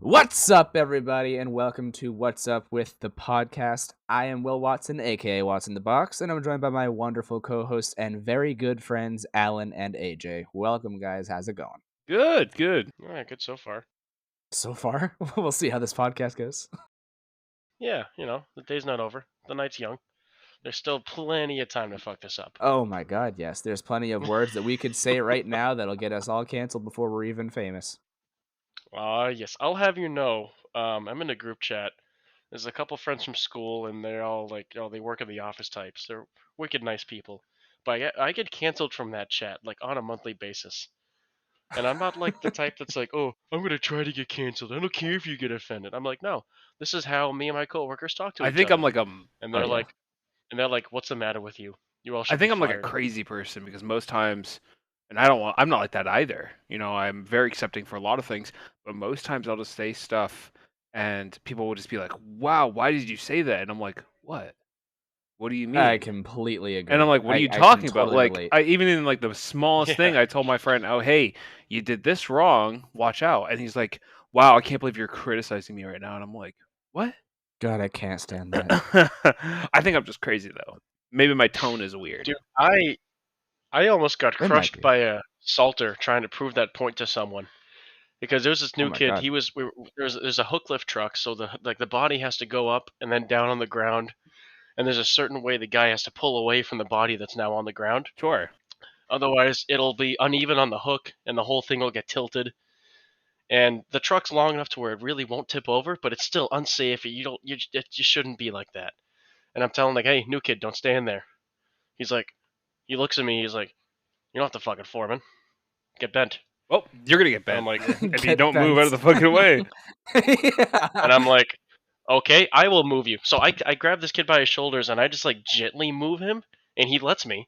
What's up, everybody, and welcome to What's Up with the podcast. I am Will Watsyn, aka Watsyn the Box, and I'm joined by my wonderful co-hosts and very good friends, Alan and AJ. Welcome, guys. How's it going? Good. All right, good so far. So far, we'll see how this podcast goes. Yeah, the day's not over. The night's young. There's still plenty of time to fuck this up. Oh my god, yes. There's plenty of words that we could say right now that'll get us all canceled before we're even famous. Yes, I'll have you know. I'm in a group chat. There's a couple friends from school, and they're all like, they work in the office types. They're wicked nice people. But I get canceled from that chat, like, on a monthly basis. And I'm not like the type that's like, oh, I'm going to try to get canceled. I don't care if you get offended. I'm like, no, this is how me and my coworkers talk to each I think other. I'm like And they're like, what's the matter with you? You all should I think be I'm like a fired." crazy person because most times, and I'm not like that either. I'm very accepting for a lot of things, but most times I'll just say stuff, and people will just be like, "Wow, why did you say that?" And I'm like, "What? What do you mean?" I completely agree. And I'm like, "What are you I talking can about?" totally Like, relate. I even in like the smallest thing, Yeah. I told my friend, "Oh, hey, you did this wrong. Watch out." And he's like, "Wow, I can't believe you're criticizing me right now." And I'm like, "What?" God, I can't stand that. I think I'm just crazy though. Maybe my tone is weird. Dude, I almost got It might crushed be. by a salter trying to prove that point to someone because there was this Oh new my kid. god. There's a hook lift truck, so the body has to go up and then down on the ground, and there's a certain way the guy has to pull away from the body that's now on the ground. Sure. Otherwise, it'll be uneven on the hook, and the whole thing will get tilted. And the truck's long enough to where it really won't tip over, but it's still unsafe. It just shouldn't be like that. And I'm telling like, hey, new kid, don't stand there. He's like, he looks at me. He's like, you're not the fucking foreman. Get bent. Well, you're gonna get And I'm bent like, if you don't move out of the fucking way. Yeah. and I'm like, okay, I will move you. So I grab this kid by his shoulders and I just like gently move him, and he lets me.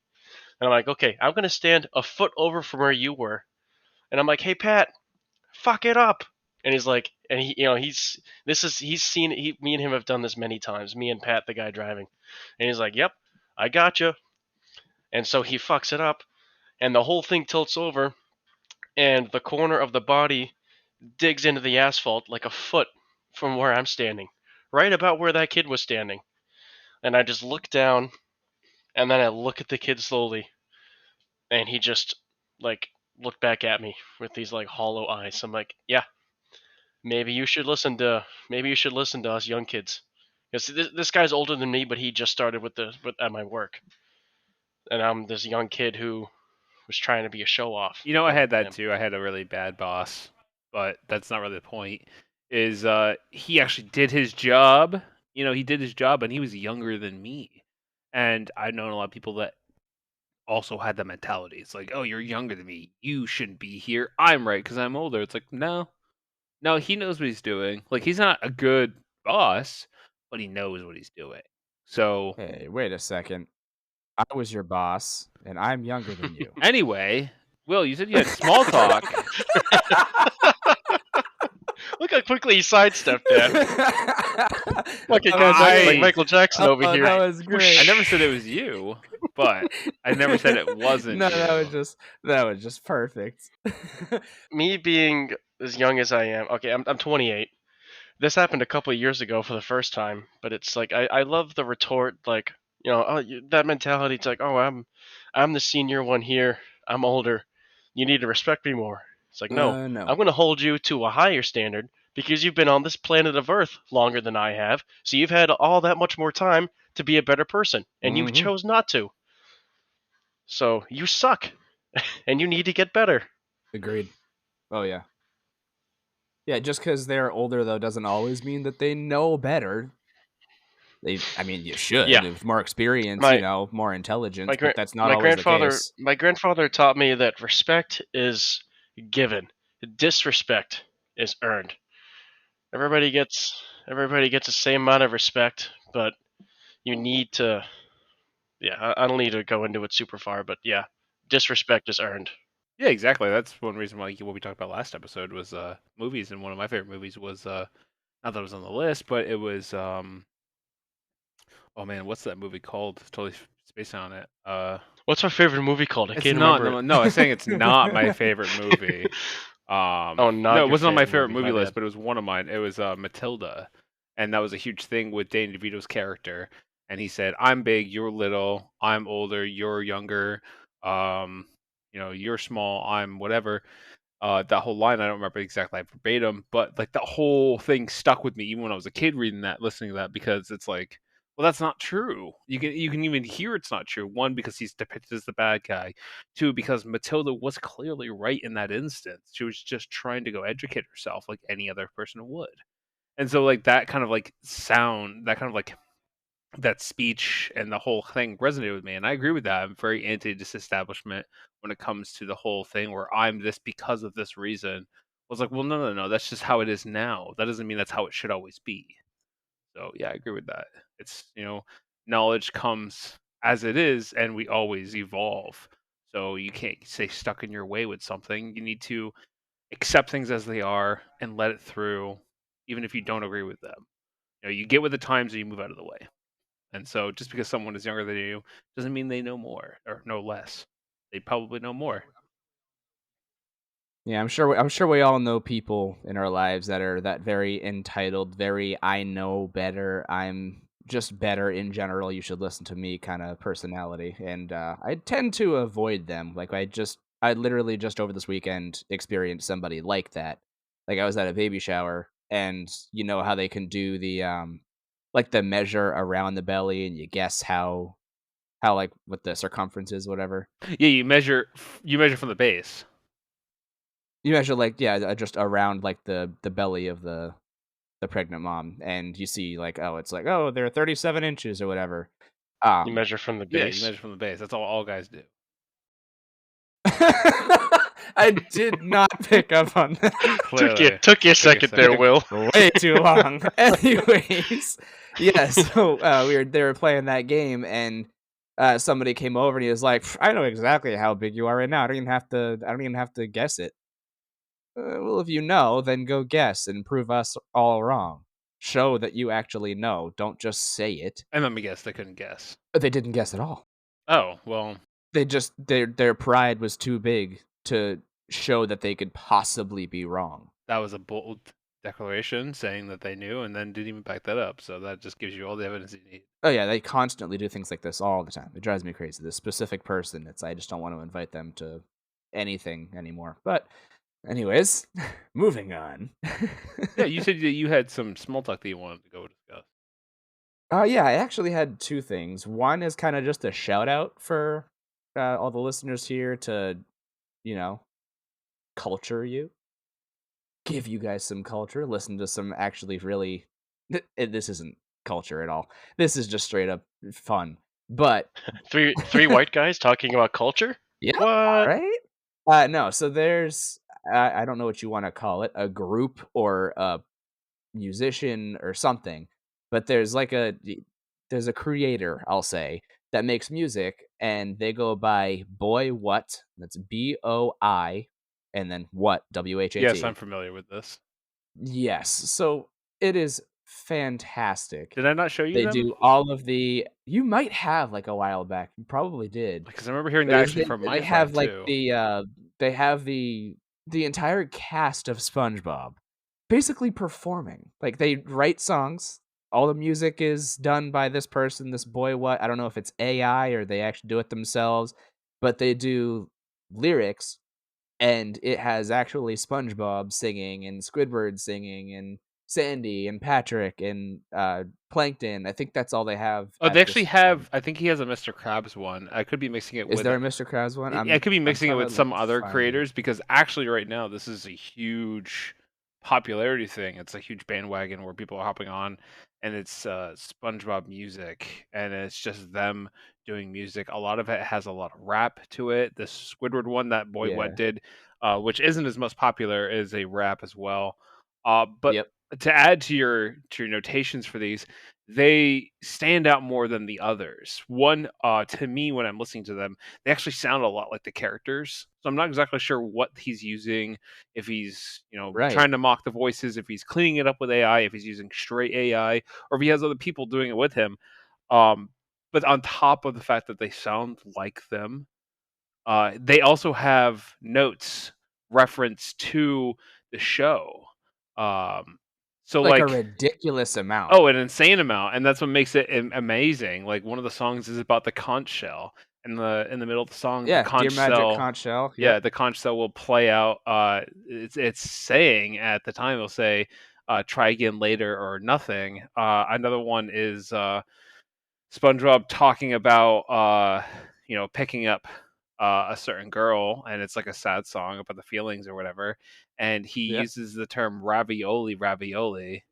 And I'm like, okay, I'm gonna stand a foot over from where you were. And I'm like, hey Pat, fuck it up. And he's like, and he's seen it. Me and him have done this many times. Me and Pat, the guy driving, and he's like, yep, I gotcha. And so he fucks it up, and the whole thing tilts over, and the corner of the body digs into the asphalt like a foot from where I'm standing, right about where that kid was standing. And I just look down, and then I look at the kid slowly, and he just like looked back at me with these like hollow eyes. I'm like, yeah, maybe you should listen to us young kids, because this guy's older than me, but he just started at my work, and I'm this young kid who was trying to be a show off. I had that too. I had a really bad boss, but that's not really the point. Is he actually did his job? He did his job, and he was younger than me. And I've known a lot of people that also had that mentality. It's like, oh, you're younger than me. You shouldn't be here. I'm right because I'm older. It's like, no, he knows what he's doing. Like, he's not a good boss, but he knows what he's doing. So Hey, wait a second. I was your boss, and I'm younger than you. anyway, Will, you said you had small talk. Look how quickly he sidestepped that. Fucking I- like Michael Jackson over here. That was great. I never said it was you, but I never said it wasn't. No, you. that was just perfect. Me being as young as I am, okay, I'm 28. This happened a couple of years ago for the first time, but it's like I love the retort, like that mentality. It's like, oh, I'm the senior one here. I'm older. You need to respect me more. It's like, no, No. I'm going to hold you to a higher standard because you've been on this planet of Earth longer than I have. So you've had all that much more time to be a better person, and you Mhm. chose not to. So you suck, and you need to get better. Agreed. Oh yeah. Yeah, just because they're older though doesn't always mean that they know better. You should. Yeah. With more experience, more intelligence, My but that's not my always the grandfather case. my grandfather taught me that respect is given, disrespect is earned. Everybody gets the same amount of respect, but you need to. Yeah, I don't need to go into it super far, but yeah, disrespect is earned. Yeah, exactly. That's one reason why what we talked about last episode was movies, and one of my favorite movies was not that it was on the list, but it was oh man, what's that movie called? It's totally spacing on it. What's my favorite movie called? I It's can't not. remember. No, I'm saying it's not my favorite movie. Oh, not No, it your wasn't on my favorite favorite movie. movie My list, bad. but it was one of mine. It was Matilda, and that was a huge thing with Danny DeVito's character. And he said, "I'm big, you're little. I'm older, you're younger. Um, you're small, I'm whatever." That whole line, I don't remember exactly verbatim, but like the whole thing stuck with me even when I was a kid reading that, listening to that, because it's like, well, that's not true. You can even hear it's not true. One, because he's depicted as the bad guy. Two, because Matilda was clearly right in that instance. She was just trying to go educate herself like any other person would. And so like that kind of like sound, that kind of like that speech and the whole thing resonated with me, and I agree with that. I'm very anti-disestablishment when it comes to the whole thing where I'm this because of this reason. I was like, well, no, no, no, that's just how it is now. That doesn't mean that's how it should always be. So yeah, I agree with that. It's knowledge comes as it is, and we always evolve. So you can't stay stuck in your way with something. You need to accept things as they are and let it through, even if you don't agree with them. You get with the times and you move out of the way. And so just because someone is younger than you doesn't mean they know more or know less. They probably know more. Yeah, I'm sure we all know people in our lives that are that very entitled, very I know better, I'm just better in general, you should listen to me kind of personality. And I tend to avoid them. Like I literally just over this weekend experienced somebody like that. Like I was at a baby shower and you know how they can do the like the measure around the belly and you guess how like what the circumference is, whatever. Yeah, you measure from the base. You measure like yeah, just around like the belly of the pregnant mom, and you see like oh, it's like oh, they're 37 inches or whatever. You Um, measure from the Yeah, you base. measure from the base. That's all guys do. I did not pick up on that. Clearly, Took you a took a second there, second. Will. Way too long. Anyways, yeah. So they were playing that game, and somebody came over and he was like, "I know exactly how big you are right now. I don't even have to guess it." Well, if you know, then go guess and prove us all wrong. Show that you actually know. Don't just say it. And let me guess, they couldn't guess. They didn't guess at all. Oh well, They just their pride was too big to show that they could possibly be wrong. that was a bold declaration saying that they knew, and then didn't even back that up. So that just gives you all the evidence you need. Oh yeah, they constantly do things like this all the time. It drives me crazy. This specific person, I just don't want to invite them to anything anymore. But anyways, moving on. Yeah, you said that you had some small talk that you wanted to go discuss. Yeah, I actually had two things. One is kind of just a shout out for all the listeners here to, you know, culture you, give you guys some culture, listen to some actually really. This isn't culture at all. This is just straight up fun. But Three white guys talking about culture. yeah, What? right? No, so there's I don't know what you want to call it, a group or a musician or something, but there's a creator, I'll say, that makes music and they go by Boy What, that's BOI and then what Yes, I'm WHAT. familiar with this. Yes. So it is fantastic. Did I not show you They them? do all of the you might have like a while back. You probably did. Because I remember hearing But that is actually from they my have friend like too. they have the entire cast of SpongeBob basically performing. Like they write songs. All the music is done by this person, this Boy What. I don't know if it's AI or they actually do it themselves, but they do lyrics and it has actually SpongeBob singing and Squidward singing and Sandy and Patrick and Plankton. I think that's all they have Oh, they at actually this have. time. I think he has a Mr. Krabs one. I could be mixing it Is with. there a Mr. Krabs one? I could be I'm mixing it trying to with like some other find it. creators because actually, right now, this is a huge popularity thing. It's a huge bandwagon where people are hopping on, and it's SpongeBob music, and it's just them doing music. A lot of it has a lot of rap to it. The Squidward one that Boy What Yeah. did, which isn't as most popular, is a rap as well. But Yep. to add to your notations for these, they stand out more than the others. One, to me, when I'm listening to them, they actually sound a lot like the characters. So I'm not exactly sure what he's using, if he's, Right. trying to mock the voices, if he's cleaning it up with AI, if he's using straight AI, or if he has other people doing it with him. Um, but on top of the fact that they sound like them, they also have notes reference to the show. So Like a like ridiculous amount. oh, an insane amount, and that's what makes it amazing. Like one of the songs is about the conch shell. In the middle of the song, the Yeah, Dear conch Magic shell, Conch Shell. yeah, Yep. the conch shell will play out. It's saying at the time it'll say, "Try again later" or nothing. Another one is SpongeBob talking about picking up a certain girl, and it's like a sad song about the feelings or whatever, and he Yep. uses the term ravioli ravioli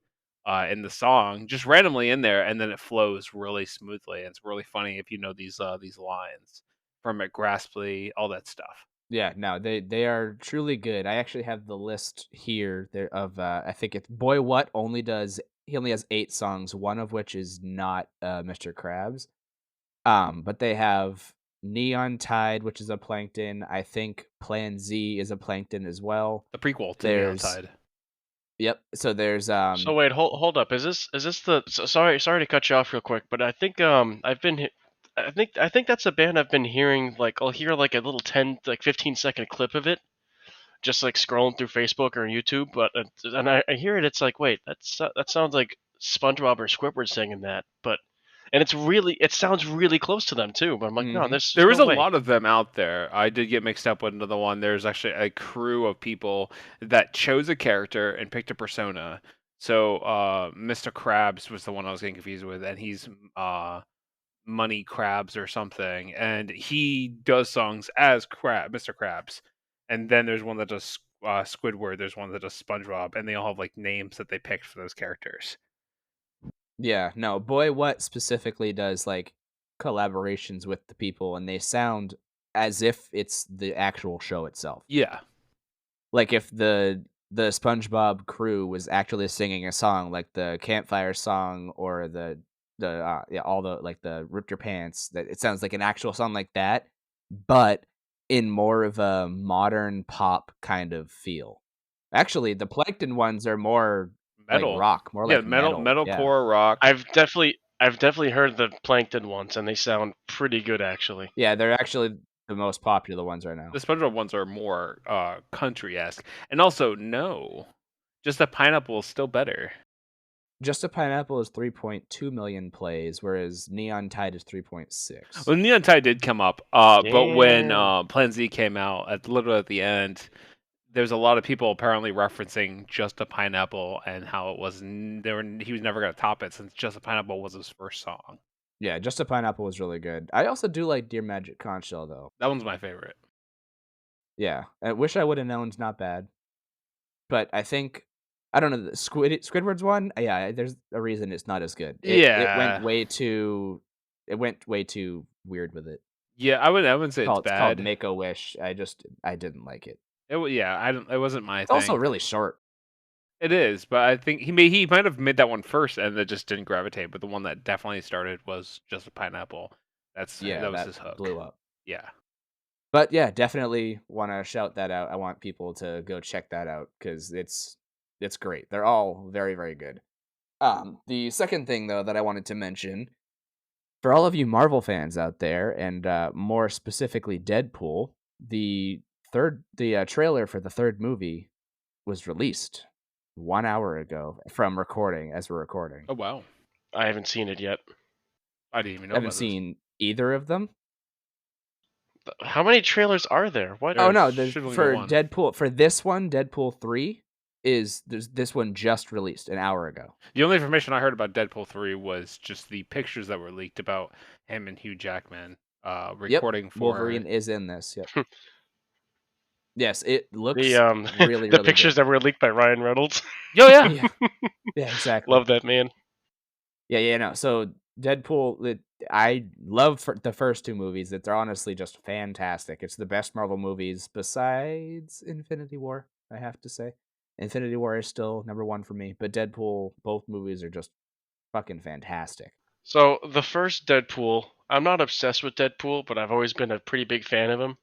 in the song just randomly in there, and then it flows really smoothly, and it's really funny if you know these lines from it, Grasply, all that stuff. Yeah, no, they are truly good. I actually have the list here there of I think it's Boy What he only has 8 songs, one of which is not Mr. Krabs. But they have Neon Tide, which is a plankton. I think Plan Z is a plankton as well. The prequel to Neon There's Tide. Yep. So there's So wait, hold up. Is this the? Sorry to cut you off real quick, but I think I think that's a band I've been hearing. Like I'll hear like a little 15-second clip of it, just like scrolling through Facebook or YouTube. But and I hear it. It's like, wait, that sounds like SpongeBob or Squidward singing that. But and it sounds really close to them too. But I'm like, no, Mhm. there's There is no a way. lot of them out there. I did get mixed up with another one. There's actually a crew of people that chose a character and picked a persona. So Mr. Krabs was the one I was getting confused with, and he's Money Krabs or something, and he does songs as Mr. Krabs. And then there's one that does Squidward. There's one that does SpongeBob, and they all have like names that they picked for those characters. Yeah, no, Boy What specifically does like collaborations with the people and they sound as if it's the actual show itself. Yeah, Like if the SpongeBob crew was actually singing a song like the campfire song or the all the like the rip your pants, that it sounds like an actual song like that, but in more of a modern pop kind of feel. Actually, the Plankton ones are more like metal. rock, more Yeah, like metal. Yeah. metalcore rock. I've definitely heard the Plankton ones, and they sound pretty good actually. Yeah, they're actually the most popular ones right now. The SpongeBob ones are more country-esque. And also, no, just a pineapple is still better. Just a Pineapple is 3.2 million plays, whereas Neon Tide is 3.6. Well, Neon Tide did come up, but when Damn. Plan Z came out, literally at the end, there's a lot of people apparently referencing Just a Pineapple and how it was he was never going to top it since Just a Pineapple was his first song. Yeah, Just a Pineapple was really good. I also do like Dear Magic Conch Shell though. That one's my favorite. Yeah, I wish I would have known's not bad, but I think I don't know the Squidward's one. Yeah, there's a reason it's not as good. It went Yeah, way too weird with it. yeah, I wouldn't say it's It's called bad. Make a Wish. I didn't like it. Yeah, I don't. It wasn't my It's also thing. really short. It is, but I think he might have made that one first, and it just didn't gravitate. But the one that definitely started was Just a Pineapple. Yeah, That was that his hook. blew up. Yeah. But yeah, definitely want to shout that out. I want people to go check that out because it's great. They're all very very good. The second thing though that I wanted to mention for all of you Marvel fans out there, and more specifically Deadpool, the trailer for the third movie was released 1 hour ago from recording as we're recording. Oh wow, I haven't seen it yet. I didn't even know I haven't about this. seen either of them. How many trailers are there? What? Oh no, should only be for one. Deadpool for this one, Deadpool 3 there's this one just released an hour ago. The only information I heard about Deadpool 3 was just the pictures that were leaked about him and Hugh Jackman recording for Wolverine is in this. Yep. Yes, it looks The really the really pictures good. that were leaked by Ryan Reynolds. Oh yeah. Yeah. Yeah, exactly. Love that man. Yeah, no. So Deadpool, I love the first two movies. They're honestly just fantastic. It's the best Marvel movies besides Infinity War, I have to say. Infinity War is still number one for me, but Deadpool, both movies are just fucking fantastic. So the first Deadpool, I'm not obsessed with Deadpool, but I've always been a pretty big fan of him.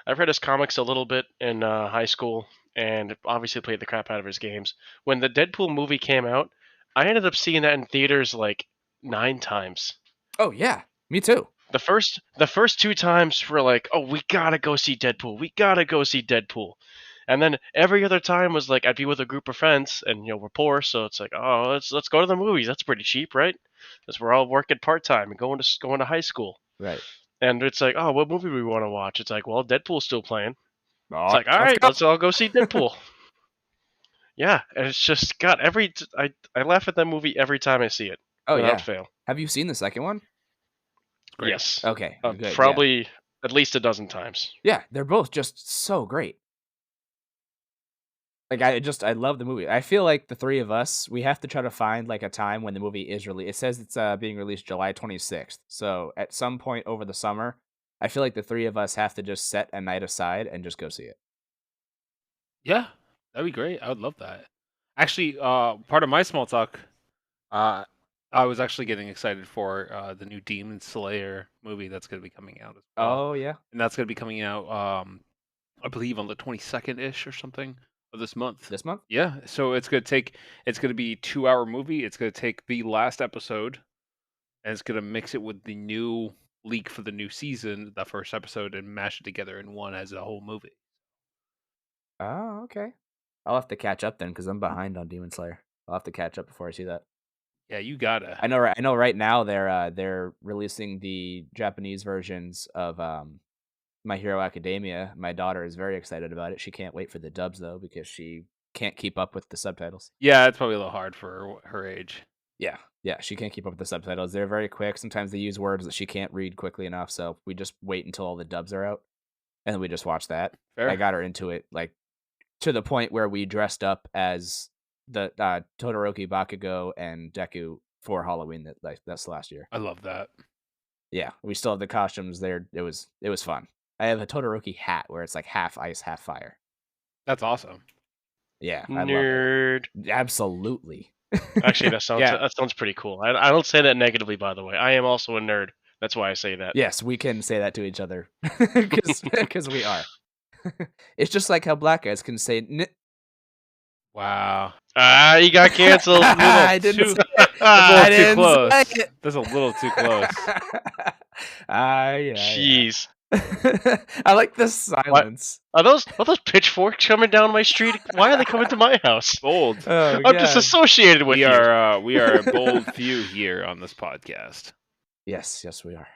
I've read his comics a little bit in high school, and obviously played the crap out of his games. When the Deadpool movie came out, I ended up seeing that in theaters like 9 times. Oh yeah, me too. The first 2 times were like, oh, we gotta go see Deadpool. We gotta go see Deadpool. And then every other time was like I'd be with a group of friends, and we're poor, so it's like, oh, let's go to the movies. That's pretty cheap, right? Because we're all working part time and going to high school. Right. And it's like, oh, what movie do we want to watch? It's like, well, Deadpool's still playing. It's Oh, like, all let's right, go. let's all go see Deadpool. Yeah, and it's just God. I laugh at that movie every time I see it, without fail. Have you seen the second one? Great. Yes. Okay, good. Probably at least a dozen times. Yeah, they're both just so great. Like I love the movie. I feel like the three of us, we have to try to find like a time when the movie is released. It says it's being released July 26th. So at some point over the summer, I feel like the three of us have to just set a night aside and just go see it. Yeah, that'd be great. I would love that. Actually, part of my small talk, I was actually getting excited for the new Demon Slayer movie that's going to be coming out as well. Oh yeah. And that's going to be coming out, I believe, on the 22nd ish or something of this month. This month? Yeah, so it's going to be a 2-hour movie. It's going to take the last episode and it's going to mix it with the new leak for the new season, the first episode, and mash it together in one as a whole movie. Oh, okay. I'll have to catch up then because I'm behind on Demon Slayer. I'll have to catch up before I see that. Yeah, you gotta. I know. Right now they're releasing the Japanese versions of My Hero Academia. My daughter is very excited about it. She can't wait for the dubs though because she can't keep up with the subtitles. Yeah, it's probably a little hard for her age. Yeah, she can't keep up with the subtitles. They're very quick. Sometimes they use words that she can't read quickly enough. So we just wait until all the dubs are out, and then we just watch that. Fair. I got her into it like to the point where we dressed up as the Todoroki, Bakugo, and Deku for Halloween that's last year. I love that. Yeah, we still have the costumes there. It was fun. I have a Todoroki hat where it's like half ice, half fire. That's awesome. Yeah, I Nerd. love it. Absolutely. Actually, that sounds pretty cool. I don't say that negatively, by the way. I am also a nerd. That's why I say that. Yes, we can say that to each other because we are. It's just like how black guys can say Wow. You got canceled. I didn't say it. I didn't too close. say it. That's a little too close. Yeah. Jeez. I like the silence. Are those pitchforks coming down my street? Why are they coming to my house? Bold. Oh, I'm disassociated with you. We are a bold few here on this podcast. Yes, we are.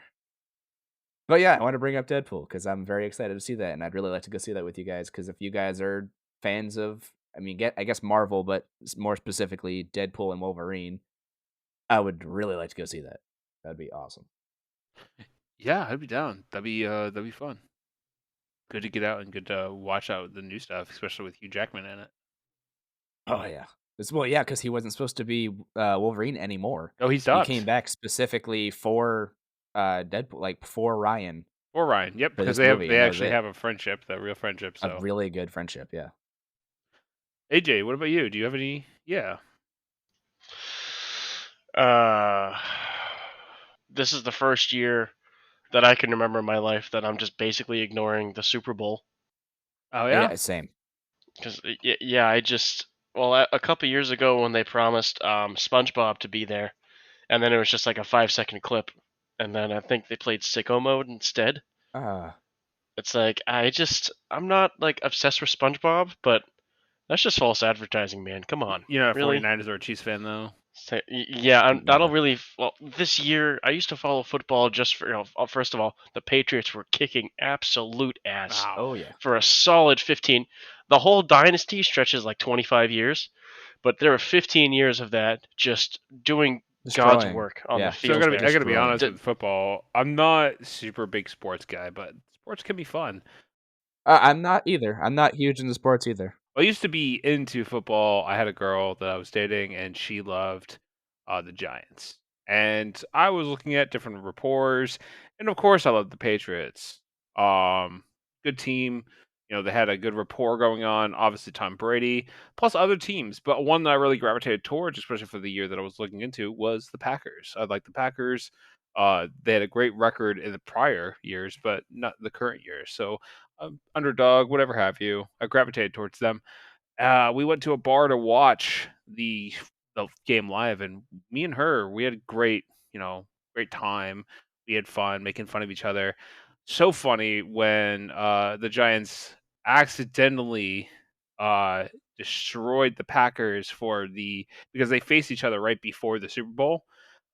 But yeah, I want to bring up Deadpool because I'm very excited to see that, and I'd really like to go see that with you guys. Because if you guys are fans of, I guess Marvel, but more specifically Deadpool and Wolverine, I would really like to go see that. That'd be awesome. Yeah, I'd be down. That'd be fun. Good to get out and good to watch out the new stuff, especially with Hugh Jackman in it. Oh yeah. Because he wasn't supposed to be Wolverine anymore. Oh, he stopped. He came back specifically for Deadpool, like for Ryan. Or Ryan, yep, because they actually have a friendship, that real friendship. So a really good friendship, yeah. AJ, what about you? Do you have any? Yeah. This is the first year that I can remember in my life that I'm just basically ignoring the Super Bowl. Oh yeah. Yeah, same. Because a couple years ago when they promised Spongebob to be there, and then it was just like a 5-second clip, and then I think they played Sicko Mode instead. It's like I'm not like obsessed with SpongeBob, but that's just false advertising, man. Come on. You're not a really? 49ers or a Chiefs fan though. Yeah, I don't really. Well, this year I used to follow football just for first of all, the Patriots were kicking absolute ass. Wow. Oh yeah. For a solid 15. The whole dynasty stretches like 25 years, but there were 15 years of that just doing God's work on the field. So I gotta be honest with football. I'm not super big sports guy, but sports can be fun. I'm not either. I'm not huge into sports either. I used to be into football. I had a girl that I was dating, and she loved the Giants. And I was looking at different reports, and of course, I loved the Patriots. Good team. They had a good rapport going on. Obviously, Tom Brady, plus other teams. But one that I really gravitated towards, especially for the year that I was looking into, was the Packers. I like the Packers. They had a great record in the prior years, but not the current year. So, underdog, whatever have you. I gravitated towards them. We went to a bar to watch the game live, and me and her, we had a great time. We had fun making fun of each other. So funny when the Giants accidentally destroyed the Packers because they faced each other right before the Super Bowl,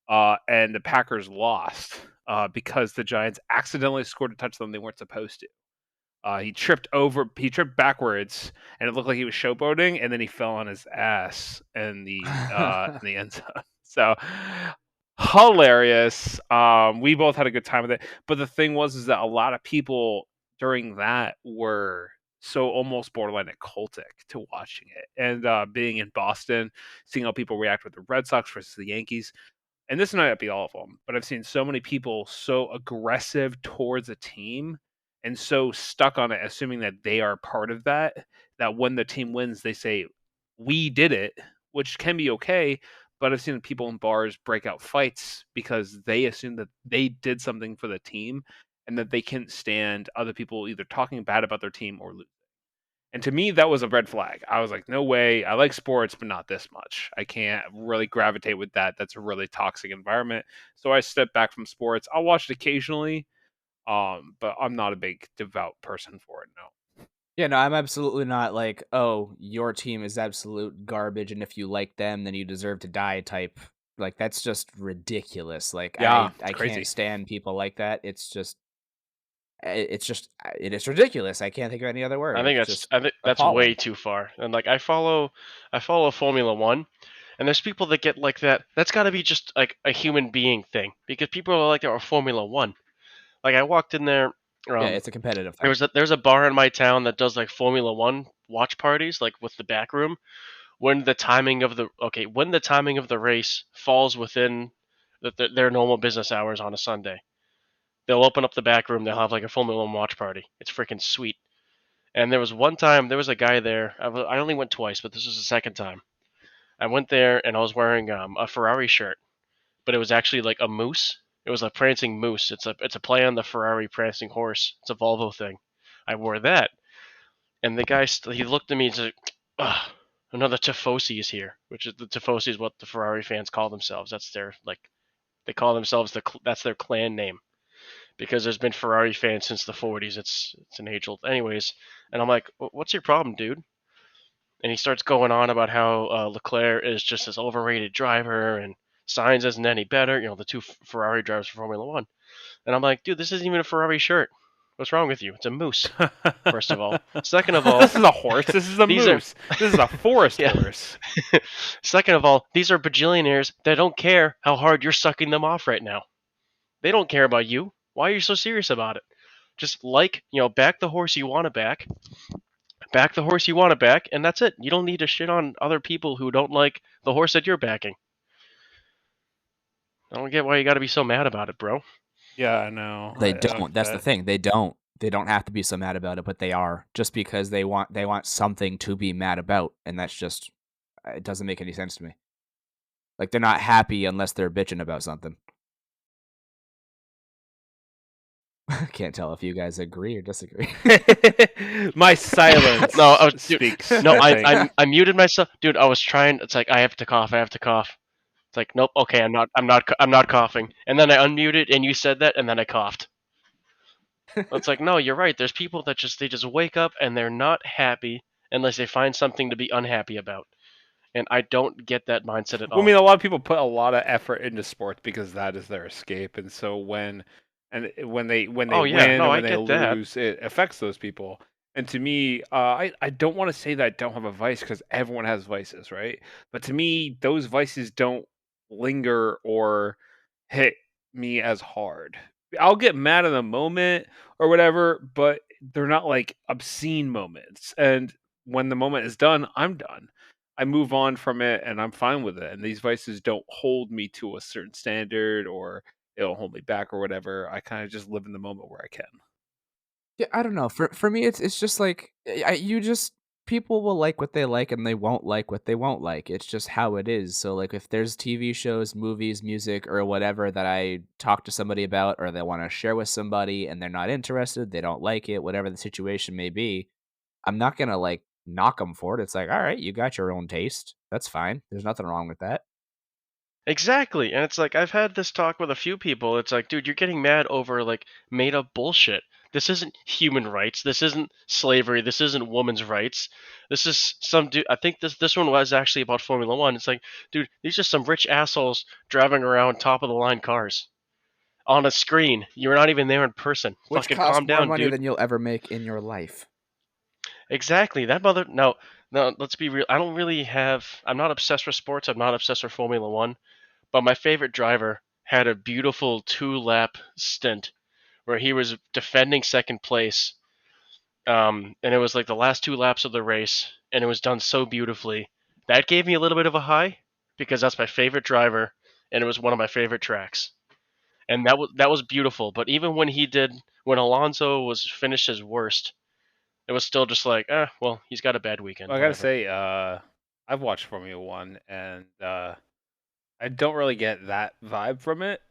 and the Packers lost because the Giants accidentally scored a touchdown they weren't supposed to. He tripped backwards, and it looked like he was showboating, and then he fell on his ass in the end zone. So hilarious. We both had a good time with it, but the thing was is that a lot of people during that were so almost borderline cultic to watching it, and being in Boston, seeing how people react with the Red Sox versus the Yankees. And this might not be all of them, but I've seen so many people so aggressive towards a team and so stuck on it, assuming that they are part of that, that when the team wins, they say, "We did it," which can be okay. But I've seen people in bars break out fights because they assume that they did something for the team and that they can't stand other people either talking bad about their team or losing. And to me, that was a red flag. I was like, no way. I like sports, but not this much. I can't really gravitate with that. That's a really toxic environment. So I stepped back from sports. I'll watch it occasionally, but I'm not a big devout person for it. No. Yeah, no, I'm absolutely not like, oh, your team is absolute garbage, and if you like them, then you deserve to die type. Like, that's just ridiculous. Like, Yeah, I it's can't crazy. stand people like that. It is ridiculous. I can't think of any other word. It's just I think that's way appalling. too far. And like I follow Formula One, and there's people that get like that. That's got to be just like a human being thing because people are like that are Formula One. Like I walked in there. Yeah, Um, it's a competitive thing. there's a bar in my town that does like Formula One watch parties, like with the back room. When the timing of the race falls within their normal business hours on a Sunday, they'll open up the back room. They'll have like a Formula One watch party. It's freaking sweet. And there was one time there was a guy there. I only went twice, but this was the second time. I went there and I was wearing a Ferrari shirt, but it was actually like a moose. It was a prancing moose. It's a play on the Ferrari prancing horse. It's a Volvo thing. I wore that, and the guy he looked at me and said, "Ugh, another Tifosi is here," which is the Tifosi is what the Ferrari fans call themselves. That's their like they call themselves that's their clan name because there's been Ferrari fans since the 40s. It's an age old. Anyways, and I'm like, "What's your problem, dude?" And he starts going on about how Leclerc is just this overrated driver and Sainz isn't any better. You know, the two Ferrari drivers for Formula One. And I'm like, dude, this isn't even a Ferrari shirt. What's wrong with you? It's a moose. First of all. Second of all, This is a horse. This is a these are moose. This is a forest yeah. horse. Second of all, these are bajillionaires that don't care how hard you're sucking them off right now. They don't care about you. Why are you so serious about it? Just back the horse you want to back the horse you want to back, and that's it. You don't need to shit on other people who don't like the horse that you're backing. I don't get why you got to be so mad about it, bro. Yeah, I know. They I don't don't. That's the get thing. They don't. They don't have to be so mad about it, but they are just because they want something to be mad about, and that's just it doesn't make any sense to me. Like they're not happy unless they're bitching about something. Can't tell if you guys agree or disagree. My silence No, speaks. no, I think. I muted myself, dude. I was trying. It's like I have to cough. I have to cough. It's like nope. Okay, I'm not coughing. And then I unmuted, and you said that, and then I coughed. It's like no, you're right. There's people that they just wake up and they're not happy unless they find something to be unhappy about, and I don't get that mindset at Well, I all. mean, a lot of people put a lot of effort into sports because that is their escape, and so when they Oh yeah, win no, or I when they get that. lose, it affects those people. And to me, I don't want to say that I don't have a vice because everyone has vices, right? But to me, those vices don't linger or hit me as hard. I'll get mad in a moment or whatever, but they're not like obscene moments. And when the moment is done, I'm done. I move on from it and I'm fine with it. And these vices don't hold me to a certain standard or it'll hold me back or whatever. I kind of just live in the moment where I can. Yeah, I don't know. For me, it's just like you just people will like what they like and they won't like what they won't like. It's just how it is. So like if there's TV shows, movies, music, or whatever that I talk to somebody about or they want to share with somebody and they're not interested, they don't like it, whatever the situation may be, I'm not gonna like knock them for it. It's like, all right, you got your own taste. That's fine. There's nothing wrong with that. Exactly. And it's like I've had this talk with a few people. It's like, dude, you're getting mad over like made up bullshit. This isn't human rights. This isn't slavery. This isn't women's rights. This is some dude. I think this one was actually about Formula One. It's like, dude, these are some rich assholes driving around top of the line cars on a screen. You're not even there in person. Which Fucking costs calm more down, money dude. than you'll ever make in your life. Exactly. That mother. No, no. Let's be real. I don't really have. I'm not obsessed with sports. I'm not obsessed with Formula One. But my favorite driver had a beautiful 2-lap stint where he was defending second place. And it was like the last 2 laps of the race, and it was done so beautifully. That gave me a little bit of a high because that's my favorite driver, and it was one of my favorite tracks. And that was beautiful. But even when Alonso was finished his worst, it was still just like, well, he's got a bad weekend, Well, I gotta whatever. say, I've watched Formula One, and I don't really get that vibe from it.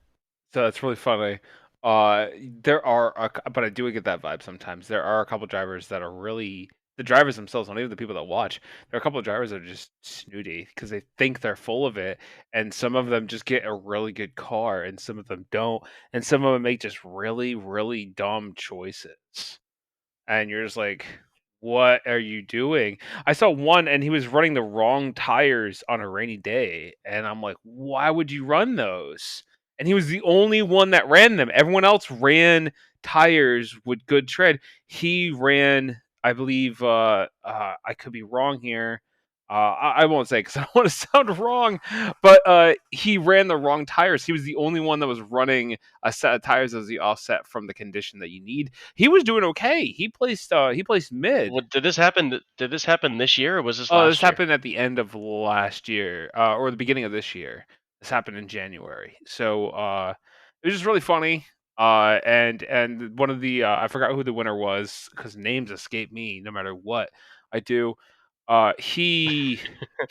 So it's really funny. Uh, but I do get that vibe sometimes. There are a couple drivers that are really the drivers themselves, not even the people that watch. There are a couple of drivers that are just snooty because they think they're full of it, and some of them just get a really good car, and some of them don't, and some of them make just really, really dumb choices. And you're just like, what are you doing? I saw one and he was running the wrong tires on a rainy day, and I'm like, why would you run those? And he was the only one that ran them. Everyone else ran tires with good tread. He ran, I believe, I could be wrong here. I won't say because I don't want to sound wrong, but he ran the wrong tires. He was the only one that was running a set of tires as the offset from the condition that you need. He was doing okay. He placed mid. Did this happen? Did this happen this year, or was this Oh, this last year? happened at the end of last year, or the beginning of this year. This happened in January. So it was just really funny. And one of the I forgot who the winner was because names escape me no matter what I do. He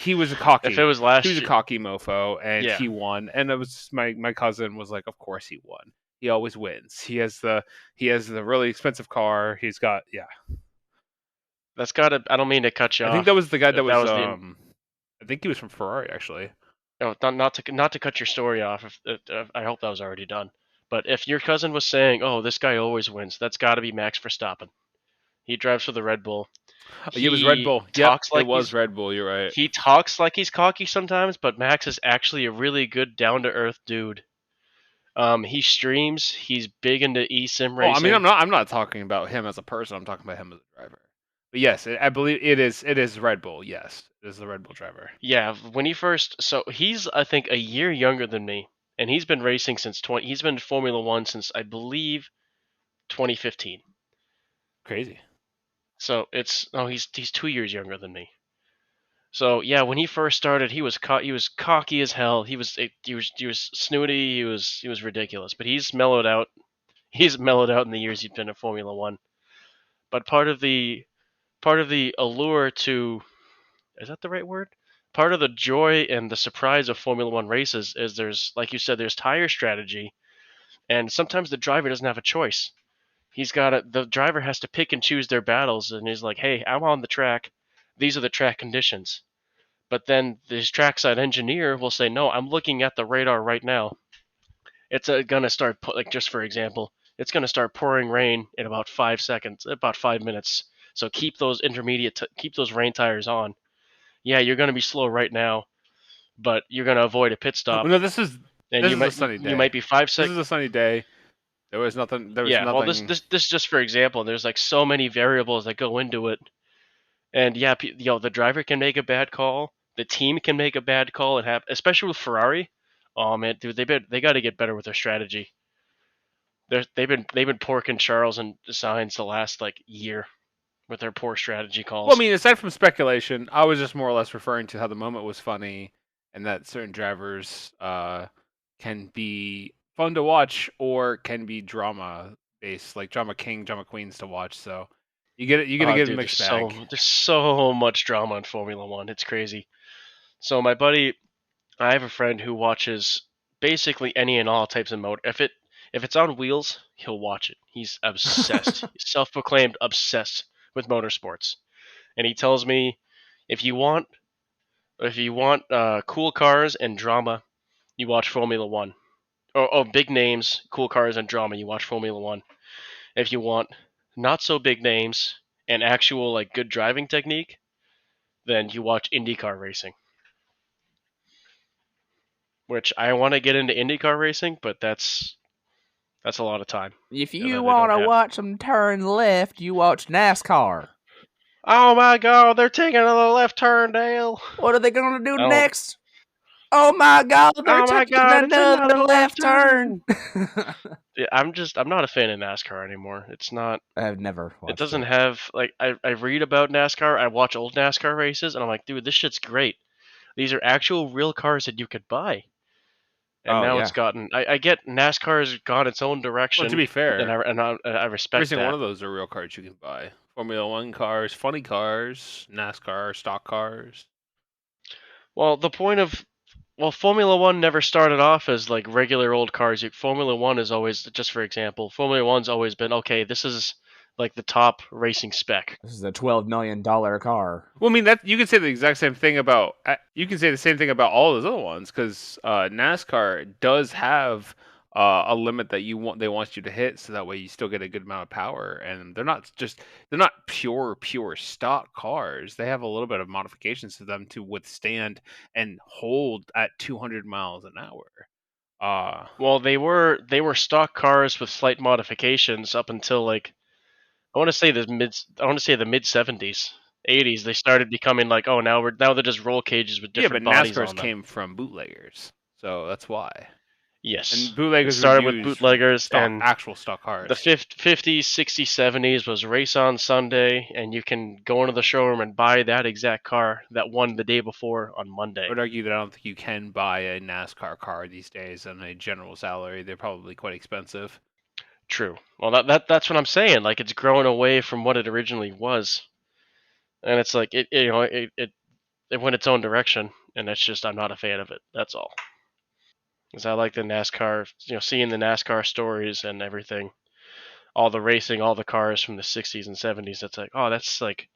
was a If it cocky was he was last a year, cocky mofo, and yeah, he won. And it was my cousin was like, of course he won. He always wins. He has the really expensive car. He's got yeah. that's gotta. I don't mean to cut you I think that was off. the guy that If that was was the I think he was from Ferrari actually. No, not to cut your story off. If I hope that was already done. But if your cousin was saying, "Oh, this guy always wins," that's got to be Max Verstappen. He drives for the Red Bull. It was Red He Bull. Yep, talks it like was Red Bull. You're right. he's cocky sometimes, but Max is actually a really good down to earth dude. He streams. He's big into eSim Oh, I mean, racing. I'm not talking about him as a person. I'm talking about him as a driver. But yes, I believe it is Red Bull. Yes, it is the Red Bull driver. Yeah, when he first, so he's I think a year younger than me, and he's been racing since 20. He's been in Formula One since I believe 2015. Crazy. So he's 2 years younger than me. So yeah, when he first started, he was cocky as hell. He was snooty. He was ridiculous. But he's mellowed out. He's mellowed out in the years he's been in Formula One. But part of the allure to is that the right word? Part of the joy and the surprise of Formula One races is there's like you said there's tire strategy, and sometimes the driver doesn't have a choice. The driver has to pick and choose their battles, and he's like, hey, I'm on the track. These are the track conditions. But then this trackside engineer will say, no, I'm looking at the radar right now. It's gonna start like just for example, it's gonna start pouring rain in about 5 seconds, about 5 minutes. So keep those rain tires on. Yeah, you're gonna be slow right now, but you're gonna avoid a pit Well, stop, no, this is and this you is a might sunny you day. might be five This sec. is a sunny day. There was nothing. There was Yeah, well, this nothing. this this is just for example. There's like so many variables that go into it. And yeah, the driver can make a bad call. The team can make a bad call and have, especially with Ferrari. Oh man, dude, they got to get better with their strategy. They've been porking Charles and Sainz the last like year with their poor strategy Well, I calls. mean, aside from speculation, I was just more or less referring to how the moment was funny, and that certain drivers can be fun to watch or can be drama based, like drama king, drama queens to watch. So you get to get a Dude, there's mixed so bag. there's so much drama in Formula One. It's crazy. So my buddy, I have a friend who watches basically any and all types of motor. If it's on wheels, he'll watch it. He's obsessed. He's self-proclaimed obsessed with motorsports. And he tells me if you want cool cars and drama, you watch Formula One. Or big names, cool cars and drama, you watch Formula One. if you want not so big names and actual like good driving technique, then you watch IndyCar racing. Which I want to get into IndyCar racing, but that's a lot of time. If that you I want don't to have. watch them turn left, you watch NASCAR. Oh my God, they're taking another left turn, Dale. What are they going to do Oh. next? Oh my God, they're Oh my taking God, it's another another left turn. Yeah, I'm not a fan of NASCAR anymore. It's not. I've never It watched doesn't it. have like I read about NASCAR. I watch old NASCAR races, and I'm like, dude, this shit's great. These are actual real cars that you could buy. And Oh, now yeah. it's gotten. I get NASCAR has gone its own direction. Well, to be fair, and I respect every single that. one of those are real cars you can buy. Formula 1 cars, funny cars, NASCAR, stock cars. Well, the point of Formula One never started off as like regular old cars. Formula One is always, just for example, Formula One's always been okay. This is like the top racing spec. This is a $12 million car. Well, I mean that you could say the exact same thing about all those other ones because NASCAR does have a limit that they want you to hit, so that way you still get a good amount of power, and they're not pure stock cars. They have a little bit of modifications to them to withstand and hold at 200 miles an hour. Well, they were stock cars with slight modifications up until like I want to say the mid 70s, 80s. They started becoming like, oh, now they're just roll cages with Yeah, but different bodies NASCARs on them. came from bootleggers, so that's why. Yes, And bootleggers it started would with use bootleggers, and actual stock cars. the 50s, 60s, 70s was race on Sunday, and you can go into the showroom and buy that exact car that won the day before on Monday. I would argue that I don't think you can buy a NASCAR car these days on a general salary. They're probably quite expensive. True. Well, that's what I'm saying. Like, it's growing away from what it originally was, and it's like it went its own direction, and it's just I'm not a fan of it. That's all. Because I like the NASCAR, seeing the NASCAR stories and everything, all the racing, all the cars from the 60s and 70s. That's like, oh, that's like,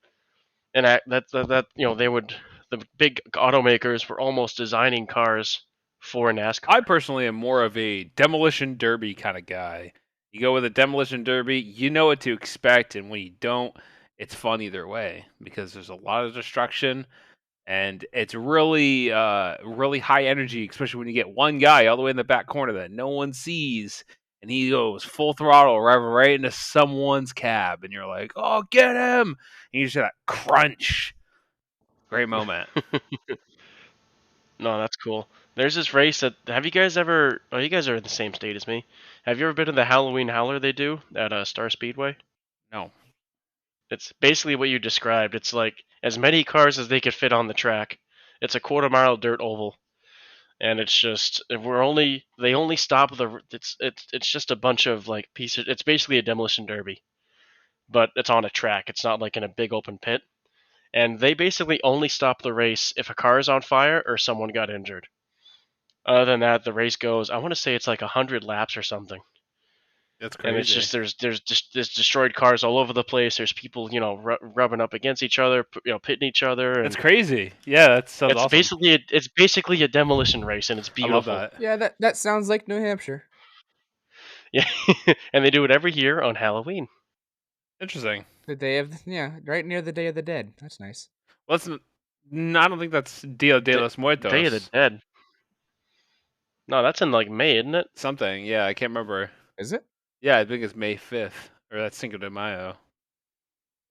and the big automakers were almost designing cars for NASCAR. I personally am more of a demolition derby kind of guy. You go with a demolition derby, you know what to expect, and when you don't, it's fun either way because there's a lot of destruction. And it's really, really high energy, especially when you get one guy all the way in the back corner that no one sees, and he goes full throttle right into someone's cab, and you're like, "Oh, get him!" And you just hear that crunch. Great moment. No, that's cool. There's this race that have you guys ever? Oh, you guys are in the same state as me. Have you ever been to the Halloween Howler they do at Star Speedway? No, It's basically what you described. It's like as many cars as they could fit on the track. It's a quarter-mile dirt oval, and it's just they only stop it's just a bunch of like pieces. It's basically a demolition derby, but it's on a track. It's not like in a big open pit. And they basically only stop the race if a car is on fire or someone got injured. Other than that, the race goes. I want to say it's like 100 laps or something. that's crazy. And it's just there's destroyed cars all over the place. There's people rubbing up against each other, pitting each other. And that's crazy. Yeah, that sounds it's awesome. basically a demolition race, and it's beautiful. I love that. Yeah, that sounds like New Hampshire. Yeah, and they do it every year on Halloween. Interesting. The day of right near the Day of the Dead. That's nice. Well, I don't think that's Dia de los Muertos. Day of the Dead. No, that's in like May, isn't it? Something. Yeah, I can't remember. Is it? Yeah, I think it's May 5th, or that's Cinco de Mayo.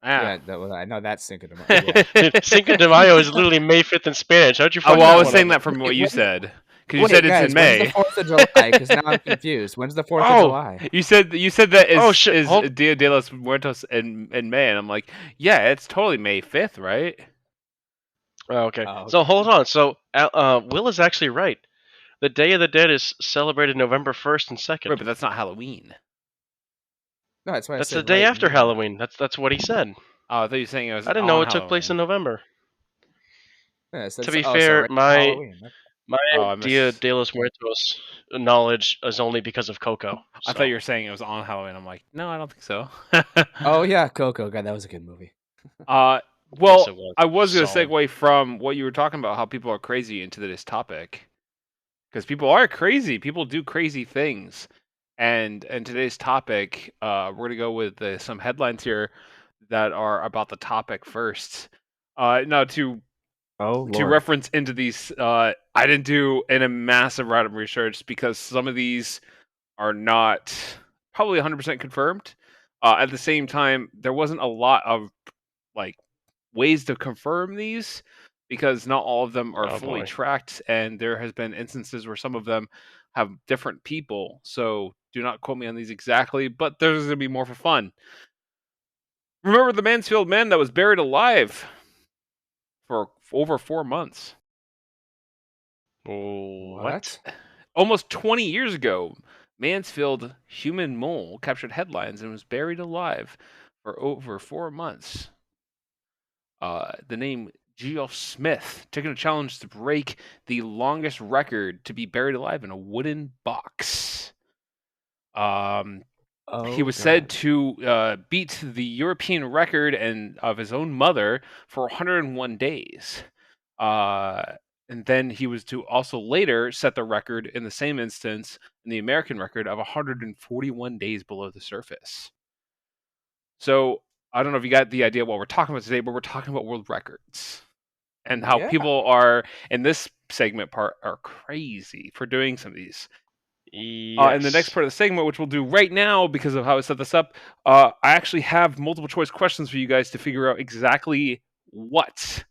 Ah. Yeah, I know that's Cinco de Mayo. Yeah. Cinco de Mayo is literally May 5th in Spanish. How'd you find I that was one saying out? that from what you said. Because you Wait, said it's guys, in May. When's the 4th of July? Because now I'm confused. When's the 4th of July? You said that is, Oh, shit. is Dia de los Muertos in May, and I'm like, yeah, it's totally May 5th, right? Oh, okay. Oh, okay. So hold on. So Will is actually right. The Day of the Dead is celebrated November 1st and 2nd. Right, but that's not Halloween. No, that's why I That's said the day right after near. Halloween. That's what he said. Oh, I thought you were saying it was. I didn't know it took place in November. Yeah, so To be so fair, right my Halloween. Dia de los Muertos knowledge is only because of Coco. I thought you were saying it was on Halloween. I'm like, no, I don't think so. Oh yeah, Coco. God, that was a good movie. Well, Yes, it was. I was going to Solid. segue from what you were talking about, how people are crazy, into this topic. Because people are crazy. People do crazy things. And today's topic, we're gonna go with some headlines here that are about the topic first. Now Oh to Lord. reference into these, I didn't do a massive random research because some of these are not probably 100% confirmed. At the same time, there wasn't a lot of like ways to confirm these because not all of them are Oh fully boy. tracked, and there has been instances where some of them have different people. So do not quote me on these exactly, but there's going to be more for fun. Remember the Mansfield man that was buried alive for over 4 months? What? Almost 20 years ago, Mansfield human mole captured headlines and was buried alive for over 4 months. The name Geoff Smith taking a challenge to break the longest record to be buried alive in a wooden box. He Oh was said God. to beat the European record of his own mother for 101 days. And then he was to also later set the record in the same instance in the American record of 141 days below the surface. So I don't know if you got the idea what we're talking about today, but we're talking about world records and how Yeah. people are in this segment part are crazy for doing some of these. In the next Yes. part of the segment, which we'll do right now because of how I set this up, I actually have multiple choice questions for you guys to figure out exactly what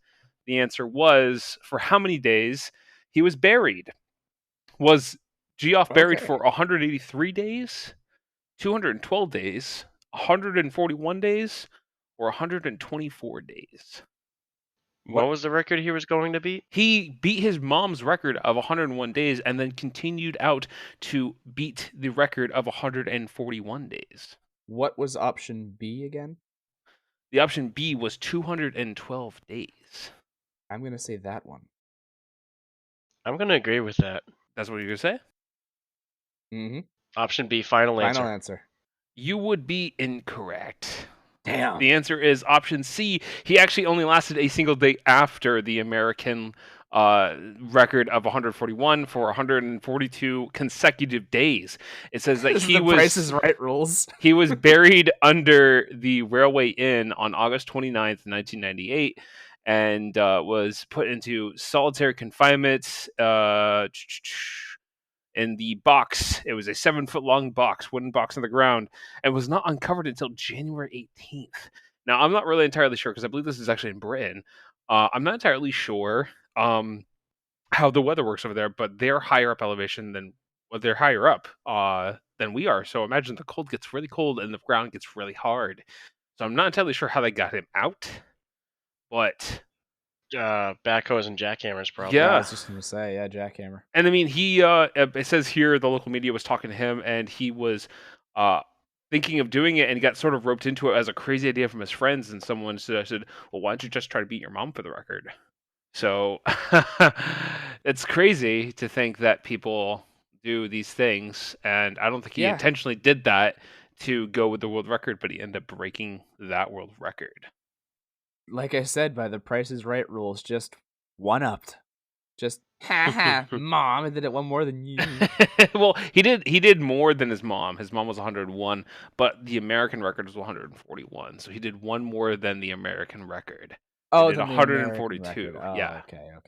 the answer was for how many days he was buried. Was Geoff buried Okay. for 183 days, 212 days, 141 days, or 124 days? What was the record he was going to beat? He beat his mom's record of 101 days and then continued out to beat the record of 141 days. What was option B again? The option B was 212 days. I'm gonna say that one. I'm gonna agree with that. That's what you're going to say? Mm-hmm. Option B, final answer. Final answer. You would be incorrect. Damn. The answer is option C. He actually only lasted a single day after the American record of 141 for 142 consecutive days. It says that This is he the Price is Right rules. he was buried under the Railway Inn on August 29th, 1998, and was put into solitary confinement in the box. It was a 7-foot long box, wooden box on the ground, and was not uncovered until January 18th. Now, I'm not really entirely sure because I believe this is actually in Britain. I'm not entirely sure how the weather works over there, but they're higher up elevation than they're higher up than we are. So imagine the cold gets really cold and the ground gets really hard. So I'm not entirely sure how they got him out, but Backhoes and jackhammers, probably. Yeah, I yeah. was just gonna say, yeah, jackhammer. And I mean, he it says here the local media was talking to him, and he was uh, thinking of doing it, and he got sort of roped into it as a crazy idea from his friends. And someone suggested, "Well, why don't you just try to beat your mom for the record?" So it's crazy to think that people do these things, and I don't think he Yeah. intentionally did that to go with the world record, but he ended up breaking that world record. Like I said, by the Price is Right rules, just one-upped. Just ha, Mom, I did it one more than you. Well, he did more than his mom. His mom was 101, but the American record was 141. So he did one more than the American record. Oh, He did then the American 142. record. Oh, Yeah. okay.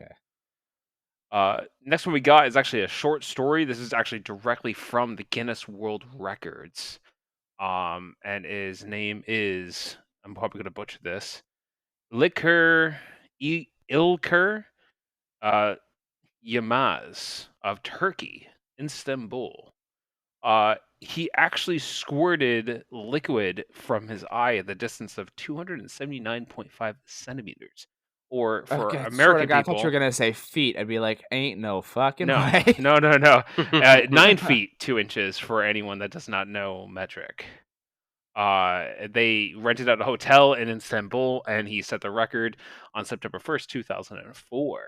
Next one we got is actually a short story. This is actually directly from the Guinness World Records. And his name is, I'm probably gonna butcher this, İlker Yılmaz of Turkey, Istanbul. He actually squirted liquid from his eye at the distance of 279.5 centimeters. Or for Okay, swear to American God, I thought you people, were gonna say feet. I'd be like, ain't no fucking no, way. no. 9 feet 2 inches for anyone that does not know metric. They rented out a hotel in Istanbul, and he set the record on September 1st, 2004.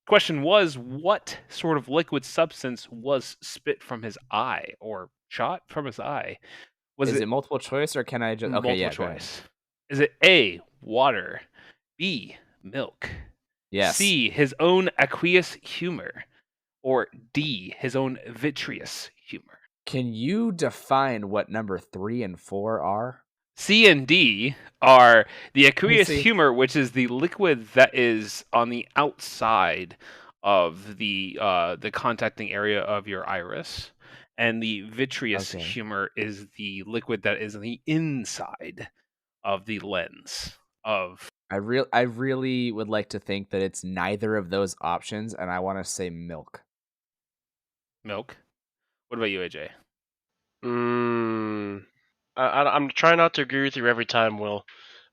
Question was, what sort of liquid substance was spit from his eye or shot from his eye? Was Is it it multiple choice or can I just okay? multiple Yeah, go ahead. choice? Is it A, water, B, milk, Yes. C, his own aqueous humor, or D, his own vitreous humor? Can you define what number 3 and 4 are? C and D are the Let me aqueous see. humor, which is the liquid that is on the outside of the contacting area of your iris, and the vitreous Okay. humor is the liquid that is on the inside of the lens of I really would like to think that it's neither of those options, and I wanna say milk. milk. What about you, AJ? I'm trying not to agree with you every time, Will,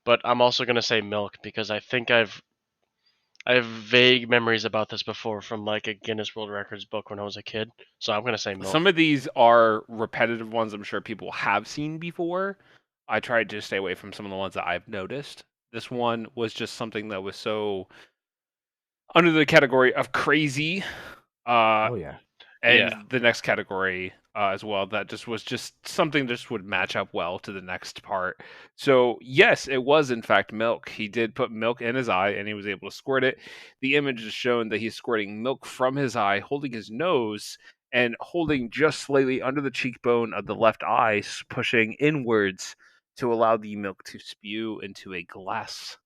but I'm also gonna say milk because I think I have vague memories about this before from like a Guinness World Records book when I was a kid. So I'm gonna say milk. Some of these are repetitive ones I'm sure people have seen before. I tried to stay away from some of the ones that I've noticed. This one was just something that was so under the category of crazy. Uh, Oh, yeah. Yeah. and the next category as well that just was just something just would match up well to the next part. So yes, it was in fact milk. He did put milk in his eye and he was able to squirt it. The image is shown that he's squirting milk from his eye, holding his nose and holding just slightly under the cheekbone of the left eye, pushing inwards to allow the milk to spew into a glass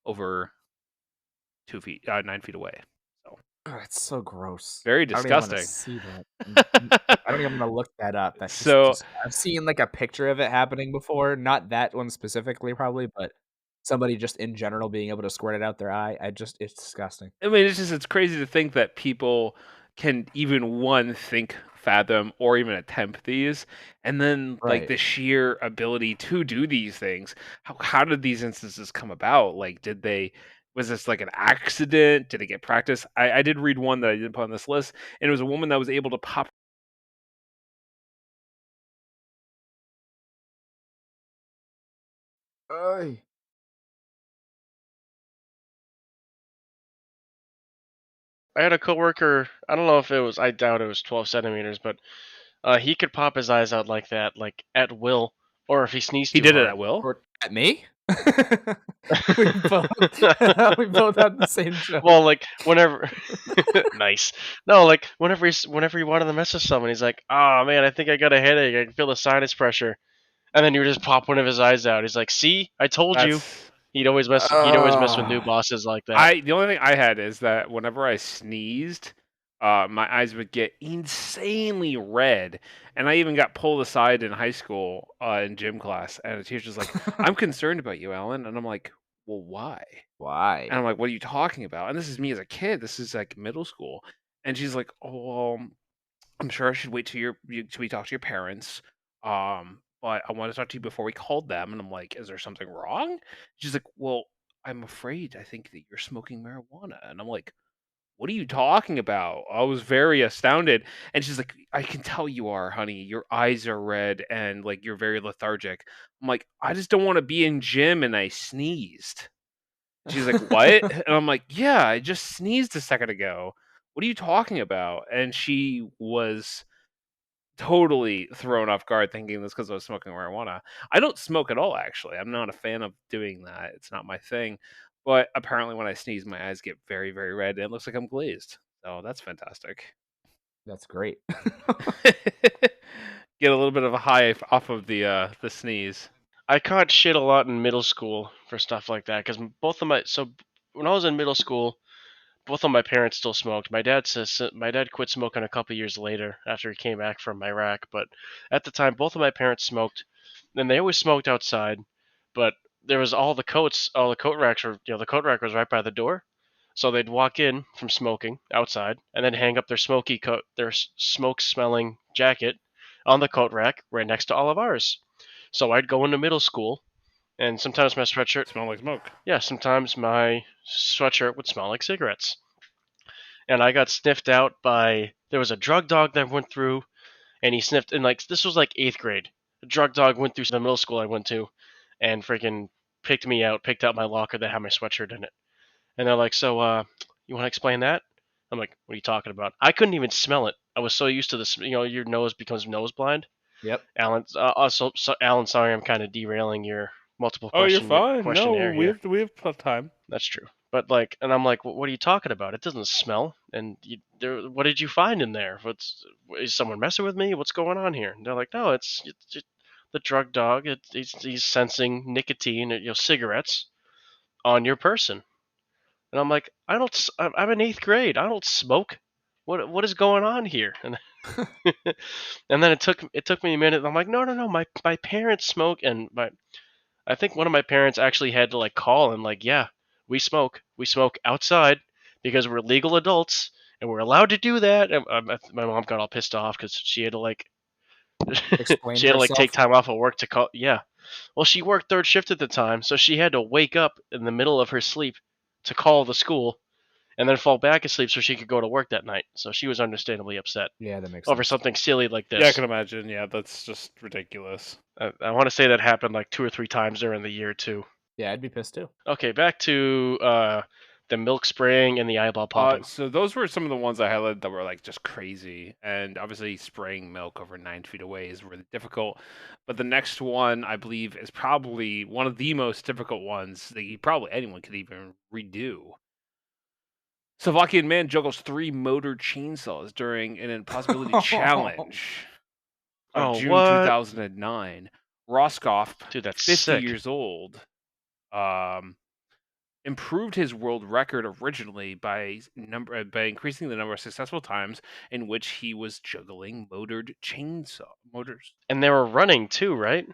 over 9 feet away. So Oh, it's so gross. very I don't even wanna disgusting. see that. I don't even wanna look that up. That's So just I've seen, like, a picture of it happening before, not that one specifically probably, but somebody just in general being able to squirt it out their eye. It's disgusting. I mean, it's crazy to think that people can even one think, fathom, or even attempt these, and then like Right. the sheer ability to do these things. How did these instances come about? Like, did they? Was this like an accident? Did it get practice? I did read one that I didn't put on this list, and it was a woman that was able to pop. Oy. I had a coworker. I don't know if it was. I doubt it was 12 centimeters, but he could pop his eyes out like that, like at will, or if he sneezed He too did it hard. at will. Or at me? We both we both had the same joke. Well, like whenever, nice. No, like whenever he wanted to mess with someone, he's like, "Oh man, I think I got a headache. I can feel the sinus pressure." And then you would just pop one of his eyes out. He's like, "See, I told you." That's He'd always mess with new Ah. bosses like that. the only thing I had is that whenever I sneezed, my eyes would get insanely red, and I even got pulled aside in high school in gym class, and the teacher's like, "I'm concerned about you, Alan," and I'm like, "Well, why?" And Why? I'm like, "What are you talking about?" And this is me as a kid. This is like middle school, and she's like, "Oh, well, I'm sure I should wait till we talk to your parents. But I want to talk to you before we called them." And I'm like, "Is there something wrong?" She's like, "Well, I'm afraid I think that you're smoking marijuana." And I'm like, "What are you talking about?" I was very astounded. And she's like, "I can tell you are, honey. Your eyes are red and like you're very lethargic." I'm like, "I just don't want to be in gym and I sneezed." She's like, "What?" And I'm like, "Yeah, I just sneezed a second ago. What are you talking about?" And she was totally thrown off guard thinking this because I was smoking marijuana. I don't smoke at all, actually. I'm not a fan of doing that. It's not my thing. But apparently, when I sneeze, my eyes get very, very red and it looks like I'm glazed. So that's fantastic. That's great. Get a little bit of a high off of the sneeze. I caught shit a lot in middle school for stuff like that because both of my when I was in middle school, both of my parents still smoked. My dad quit smoking a couple years later after he came back from Iraq, but at the time both of my parents smoked, and they always smoked outside. But there was all the coat racks were the coat rack was right by the door, so they'd walk in from smoking outside and then hang up their smoke smelling jacket on the coat rack right next to all of ours. So I'd go into middle school, and sometimes my sweatshirt, Smell like smoke. yeah, sometimes my sweatshirt would smell like cigarettes. And I got sniffed out by there was a drug dog that went through, and he sniffed, and like this was like 8th grade. A drug dog went through the middle school I went to, and freaking picked out my locker that had my sweatshirt in it. And they're like, "So, you want to explain that?" I'm like, "What are you talking about?" I couldn't even smell it. I was so used to this, your nose becomes nose blind. Yep. Alan, Alan, sorry, I'm kind of derailing your multiple Oh, you're question fine. No, questionnaire here. we have time. That's true. But like, and I'm like, what are you talking about? It doesn't smell. And what did you find in there? Is someone messing with me? What's going on here? And they're like, no, it's just the drug dog. He's sensing nicotine, cigarettes on your person. And I'm like, I'm in 8th grade. I don't smoke. What is going on here? And and then it took me a minute. I'm like, no, my parents smoke, and I think one of my parents actually had to like call and like, yeah, we smoke outside because we're legal adults and we're allowed to do that. And my mom got all pissed off because she had to like Explain she had to like take herself. time off of work to call. Yeah, well, she worked 3rd shift at the time, so she had to wake up in the middle of her sleep to call the school and then fall back asleep so she could go to work that night. So she was understandably upset Yeah, that makes over sense. something silly like this. Yeah, I can imagine. Yeah, that's just ridiculous. I want to say that happened like 2 or 3 times during the year too. Yeah, I'd be pissed too. Okay, back to the milk spraying and the eyeball popping. So those were some of the ones I highlighted that were like just crazy, and obviously spraying milk over 9 feet away is really difficult. But the next one, I believe, is probably one of the most difficult ones that probably anyone could even redo. Slovakian man juggles 3 motor chainsaws during an impossibility challenge of June what? 2009. Roscoff, Dude, that's 50 sick. years old, improved his world record originally by increasing the number of successful times in which he was juggling motors. And they were running too, right?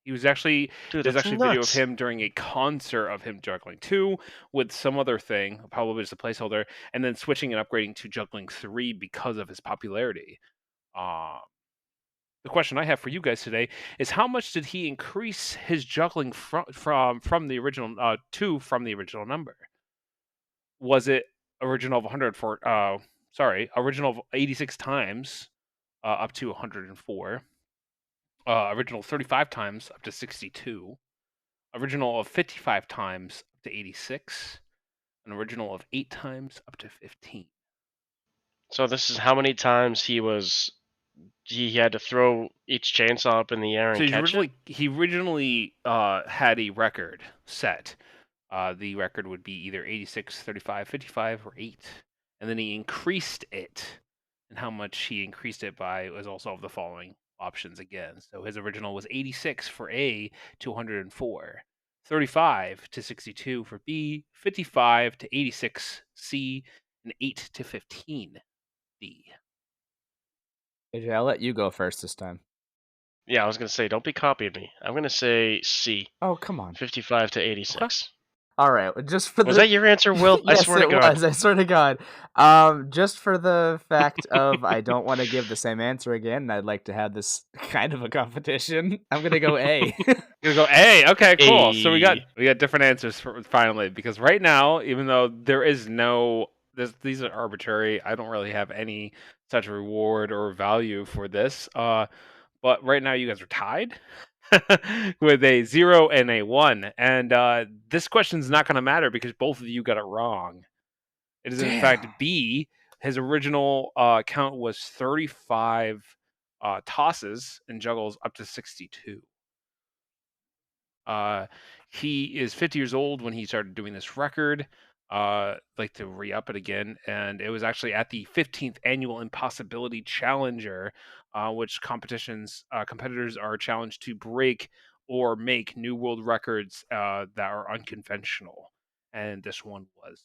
He was actually Dude, there's that's actually a video of nuts. him during a concert of him juggling 2 with some other thing, probably just a placeholder, and then switching and upgrading to juggling 3 because of his popularity. The question I have for you guys today is how much did he increase his juggling from the original from the original number? Was it original of 104? Original of 86 times up to 104. Original 35 times up to 62. Original of 55 times up to 86. An original of 8 times up to 15. So this is how many times he had to throw each chainsaw up in the air and So catch it? he originally had a record set. The record would be either 86, 35, 55, or 8. And then he increased it. And how much he increased it by was also of the following options again. So his original was 86 for A to 104, 35 to 62 for B, 55 to 86 C, and 8 to 15 D. AJ, I'll let you go first this time. Yeah, I was gonna say, don't be copying me. I'm gonna say C. Oh, come on. 55 to 86. All right, just for Was that your answer, Will? yes, I swear to it God. was. I swear to God. Just for the fact of I don't want to give the same answer again, and I'd like to have this kind of a competition. I'm gonna go A. Gonna go A. Okay, cool. So we got A. different answers finally, because right now, even though there is these are arbitrary. I don't really have any such reward or value for this. But right now you guys are tied with a 0 and a 1, and this question's not going to matter because both of you got it wrong. It is in fact B. His original count was 35 tosses and juggles up to 62. He is 50 years old when he started doing this record. Like to re-up it again, and it was actually at the 15th annual Impossibility Challenger, which competitors are challenged to break or make new world records that are unconventional, and this one was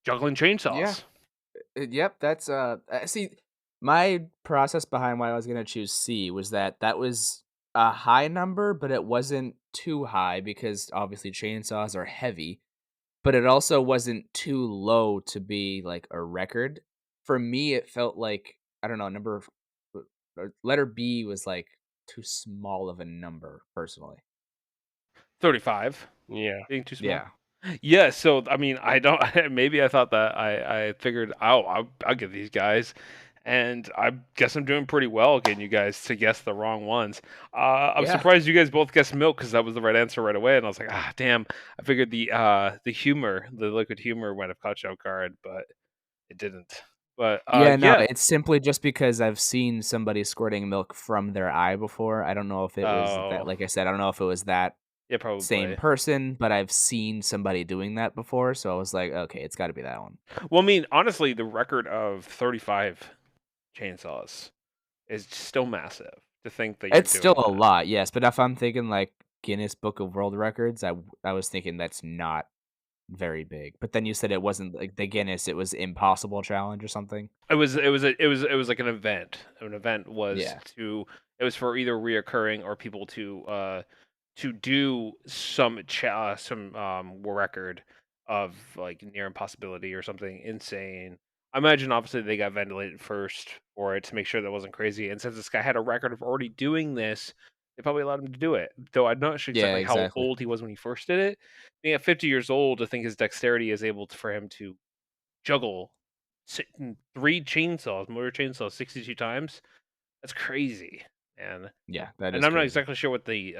juggling chainsaws. Yeah. Yep, that's see, my process behind why I was gonna choose C was that was a high number, but it wasn't too high because obviously chainsaws are heavy, but it also wasn't too low to be like a record. For me, it felt like I don't know, letter B was like too small of a number personally. 35. Yeah. Being too small. Yeah. Yeah, so I mean, I don't. Maybe I thought that I figured, I'll get these guys, and I guess I'm doing pretty well getting you guys to guess the wrong ones. I'm Yeah. surprised you guys both guessed milk because that was the right answer right away, and I was like, damn! I figured the liquid humor might have caught you off guard, but it didn't. But Yeah, no, it's simply just because I've seen somebody squirting milk from their eye before. I don't know if it was that, Oh. like I said, I don't know if it was that Yeah, same probably. person, but I've seen somebody doing that before, so I was like, okay, it's got to be that one. Well, I mean, honestly, the record of 35 chainsaws is still massive. To think that you're It's still doing a that. lot, yes, but if I'm thinking like Guinness Book of World Records, I was thinking that's not very big. But then you said it wasn't like the Guinness; it was Impossible Challenge or something. It was like an event. An event was Yeah, it was for either reoccurring or people to do some record of like near impossibility or something insane. I imagine obviously they got ventilated first for it to make sure that wasn't crazy. And since this guy had a record of already doing this, they probably allowed him to do it. Though I'm not sure yeah, exactly how exactly. old he was when he first did it. Being at 50 years old, I think his dexterity is able for him to juggle three chainsaws, motor chainsaws, 62 times. That's crazy, man. Yeah, that And is I'm not crazy. exactly sure what the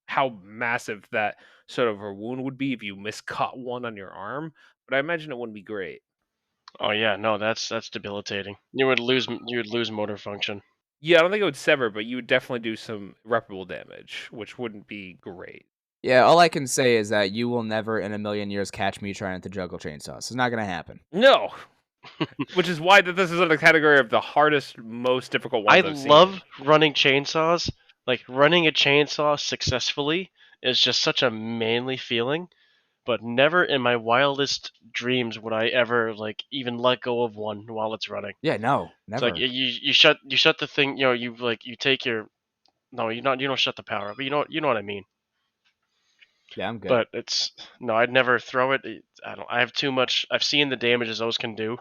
how massive that sort of a wound would be if you miscut one on your arm, but I imagine it wouldn't be great. Oh yeah, no, that's debilitating. You would lose motor function. Yeah, I don't think it would sever, but you would definitely do some irreparable damage, which wouldn't be great. Yeah, all I can say is that you will never in a million years catch me trying to juggle chainsaws. It's not gonna happen. No, which is why that this is in the category of the hardest, most difficult I ones I've seen. love running chainsaws. Like running a chainsaw successfully is just such a manly feeling, but never in my wildest dreams would I ever like even let go of one while it's running. Yeah, no, It's like never. you shut the thing, you take your no, you don't shut the power, but you know what I mean. Yeah, I'm good. But it's no, I'd never throw it. I don't. I have too much. I've seen the damages those can do.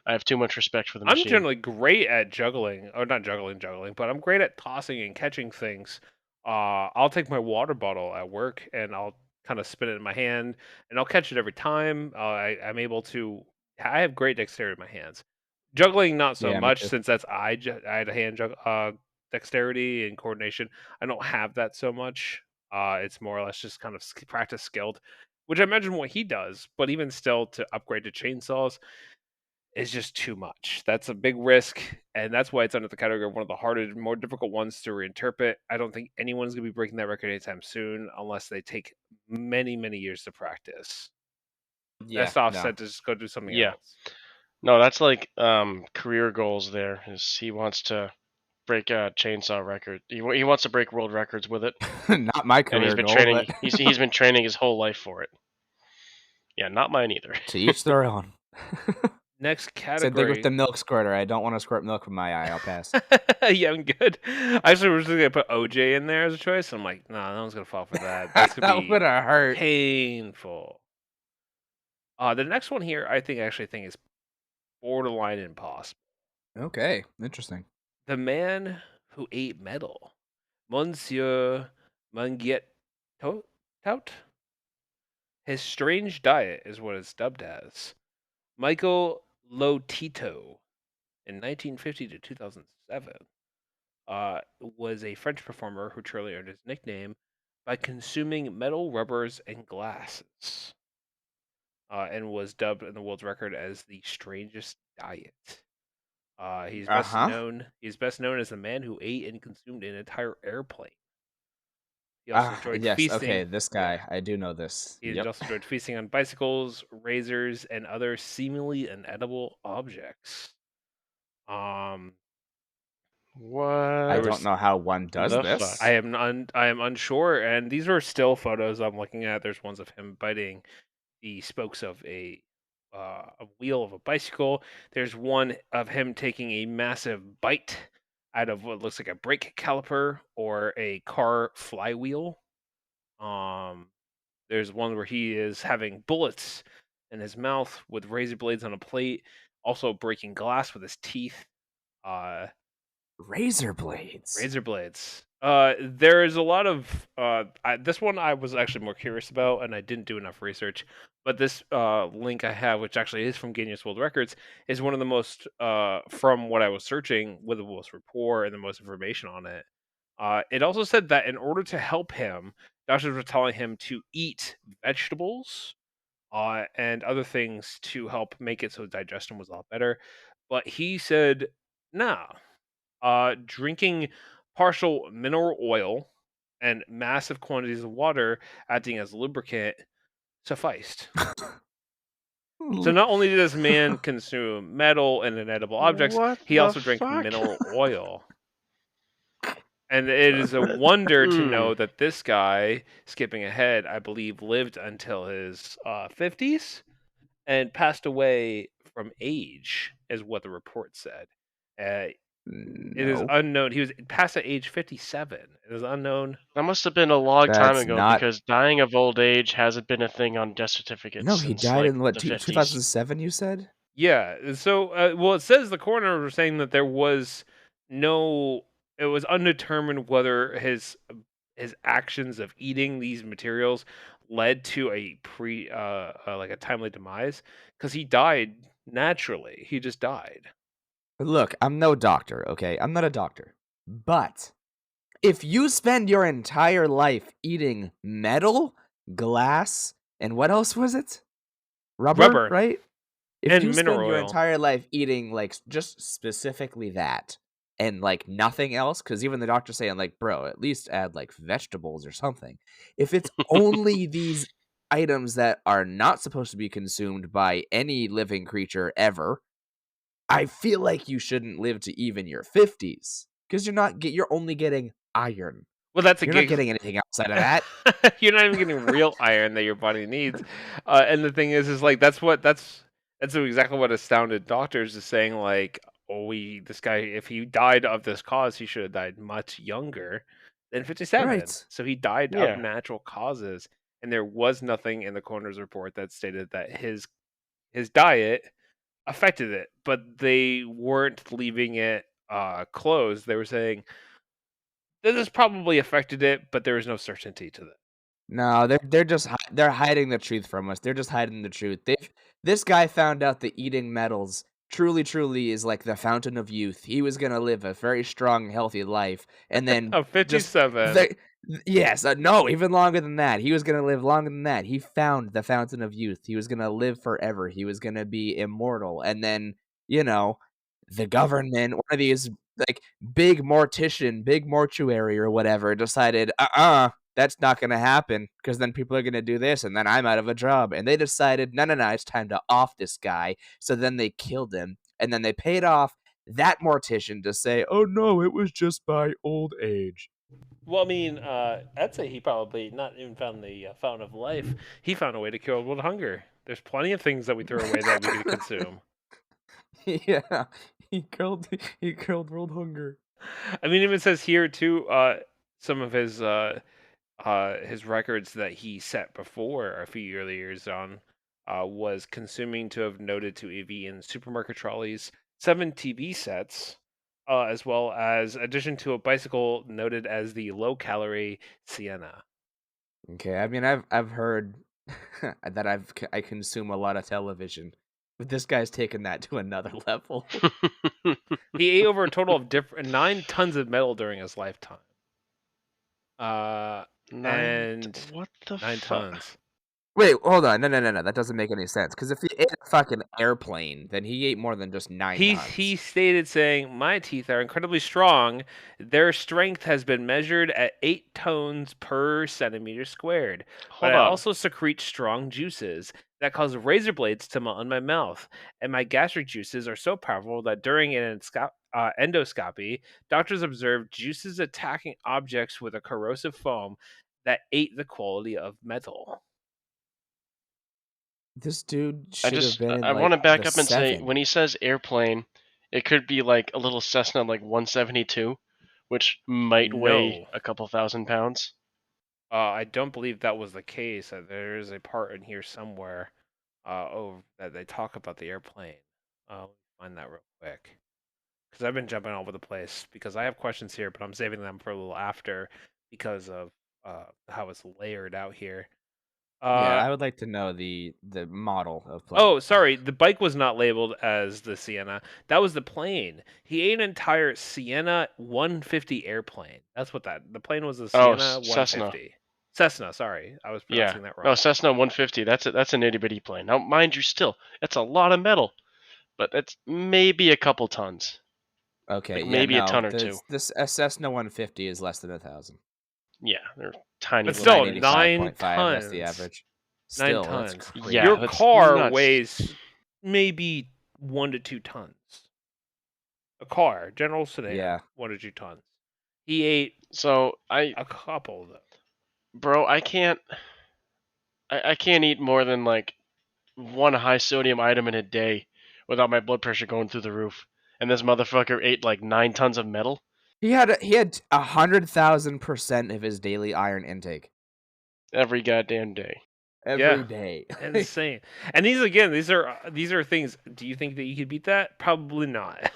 I have too much respect for the I'm machine. generally great at juggling, or not juggling, but I'm great at tossing and catching things. I'll take my water bottle at work and I'll kind of spin it in my hand, and I'll catch it every time. I'm able to. I have great dexterity in my hands. Juggling, not so Yeah, me much, too. since I had a dexterity and coordination. I don't have that so much. It's more or less just kind of practice skilled, which I imagine what he does. But even still, to upgrade to chainsaws is just too much. That's a big risk, and that's why it's under the category of one of the harder, more difficult ones to reinterpret. I don't think anyone's going to be breaking that record anytime soon unless they take many, many years to practice. Yeah, Best no. offset to just go do something Yeah. else. No, that's like career goals. There is he wants to break a chainsaw record. He wants to break world records with it, Not my and he's career been goal, but training. He's been training his whole life for it. Yeah, not mine either. to each their own. Next Same thing with category. the milk squirter. I don't want to squirt milk from my eye. I'll pass. Yeah, I'm good. I actually was going to put OJ in there as a choice. I'm like, no, no one's going to fall for that. That's going to That be would have hurt. painful. The next one here, I actually think is borderline impossible. Okay, interesting. The man who ate metal, Monsieur Manguet Tout. His strange diet is what it's dubbed as. Michael Lotito in 1950 to 2007 was a French performer who truly earned his nickname by consuming metal, rubbers, and glasses, and was dubbed in the world's record as the strangest diet. Uh huh. He's best known as the man who ate and consumed an entire airplane. He also Ah, enjoyed yes. Okay, feasting. this Yeah, guy. I do know this. he Yep. also enjoyed feasting on bicycles, razors, and other seemingly inedible objects. Um, I there What don't was know how one does the fuck? I this. am I am unsure, and these are still photos I'm looking at. There's ones of him biting the spokes of a wheel of a bicycle. There's one of him taking a massive bite out of what looks like a brake caliper or a car flywheel. Um, there's one where he is having bullets in his mouth with razor blades on a plate, also breaking glass with his teeth. Uh, Razor blades. Razor blades. There is a lot of this one I was actually more curious about, and I didn't do enough research. But this link I have, which actually is from Guinness World Records, is one of the most from what I was searching with the most rapport and the most information on it. It also said that in order to help him, doctors were telling him to eat vegetables and other things to help make it so his digestion was a lot better. But he said, "No, drinking partial mineral oil and massive quantities of water acting as lubricant sufficed. So not only does man consume metal and inedible objects, What he the also drank fuck? mineral oil. And it is a wonder to know that this guy, skipping ahead, I believe, lived until his 50s and passed away from age, is what the report said. Uh, it is No, unknown. He was passed at age 57. It is unknown. That must have been a long time that's ago not. because dying of old age hasn't been a thing on death No, certificates he since died like in what, the 50s. 2007, you said? Yeah. So, well, it says the coroner was saying that there was no. It was undetermined whether his actions of eating these materials led to a like a timely demise, because he died naturally. He just died. Look, I'm no doctor, okay? I'm not a doctor. But if you spend your entire life eating metal, glass, and what else was it? Rubber, Rubber right? If you and spend mineral your oil. entire life eating, like, just specifically that and, like, nothing else, because even the doctor's saying, like, "Bro, at least add, like, vegetables or something." If it's only these items that are not supposed to be consumed by any living creature ever, I feel like you shouldn't live to even your 50s, because you're only getting iron. Well, that's a You're not gig. getting anything outside of that. You're not even getting real iron that your body needs. And the thing is like that's exactly what astounded doctors is saying. Like, oh, this guy, if he died of this cause, he should have died much younger than 57. Right. So he died of Yeah. natural causes, and there was nothing in the coroner's report that stated that his diet affected it. But they weren't leaving it closed. They were saying this has probably affected it, but there is no certainty to that. No, they're just they're hiding the truth from us. They're just hiding the truth. This guy found out that eating metals truly is like the fountain of youth. He was gonna live a very strong, healthy life, and then Of just 57. yes, no, even longer than that. He was gonna live longer than that. He found the fountain of youth. He was gonna live forever. He was gonna be immortal, and then you know, the government, one of these like big mortician, big mortuary or whatever, decided, that's not gonna happen because then people are gonna do this, and then I'm out of a job. And they decided, no, it's time to off this guy. So then they killed him, and then they paid off that mortician to say, "Oh no, it was just by old age." Well, I mean, I'd say he probably not even found the fountain of life. He found a way to cure world hunger. There's plenty of things that we throw away that we could consume. Yeah, he killed world hunger. I mean, even says here too, some of his records that he set before a few early years on was consuming to have noted to EV in supermarket trolleys, 7 TV sets, as well as addition to a bicycle noted as the low calorie Sienna. Okay, I mean, I've heard that I consume a lot of television, but this guy's taken that to another level. He ate over a total of 9 tons of metal during his lifetime. Uh, and What the 9 fuck? tons. Wait, hold on. No. That doesn't make any sense. Because if he ate a fucking airplane, then he ate more than just 9 He tons. stated saying, "My teeth are incredibly strong. Their strength has been measured at 8 tones per centimeter squared. But Hold I on. also secrete strong juices that cause razor blades to melt in my mouth. And my gastric juices are so powerful that during an endoscopy, doctors observed juices attacking objects with a corrosive foam that ate the quality of metal." This dude I should have just been in I want like to back the up and say when 7. he says airplane, it could be like a little Cessna like 172, which might weigh No. a couple thousand pounds. I don't believe that was the case. There is a part in here somewhere, that they talk about the airplane. Let me find that real quick, because I've been jumping all over the place because I have questions here, but I'm saving them for a little after because of how it's layered out here. Yeah, Uh, I would like to know the model of plane. oh, sorry, the bike was not labeled as the Sienna. That was the plane. He ate an entire Sienna 150 airplane. That's what the plane was, the Oh, Sienna Cessna. 150. Cessna, sorry, I was Yeah. pronouncing that No, wrong. Cessna 150. That's an itty bitty plane. Now, mind you, still, that's a lot of metal, but that's maybe a couple tons, Okay, like yeah, maybe a no, ton or two. this a Cessna 150 is less than 1,000. Yeah, they're tiny But little still, things. 9 95.5, that's the tons. average. 9 Still, that's tons. crazy. Yeah, Your that's car nuts. weighs maybe 1 to 2 tons. A car, general sedan, Yeah. 1 to 2 tons. He ate So a couple though. bro, I can't eat more than like one high sodium item in a day without my blood pressure going through the roof. And this motherfucker ate like 9 tons of metal. He had 100,000% of his daily iron intake Every goddamn day. every day. Insane. And these are things. Do you think that you could beat that? Probably not.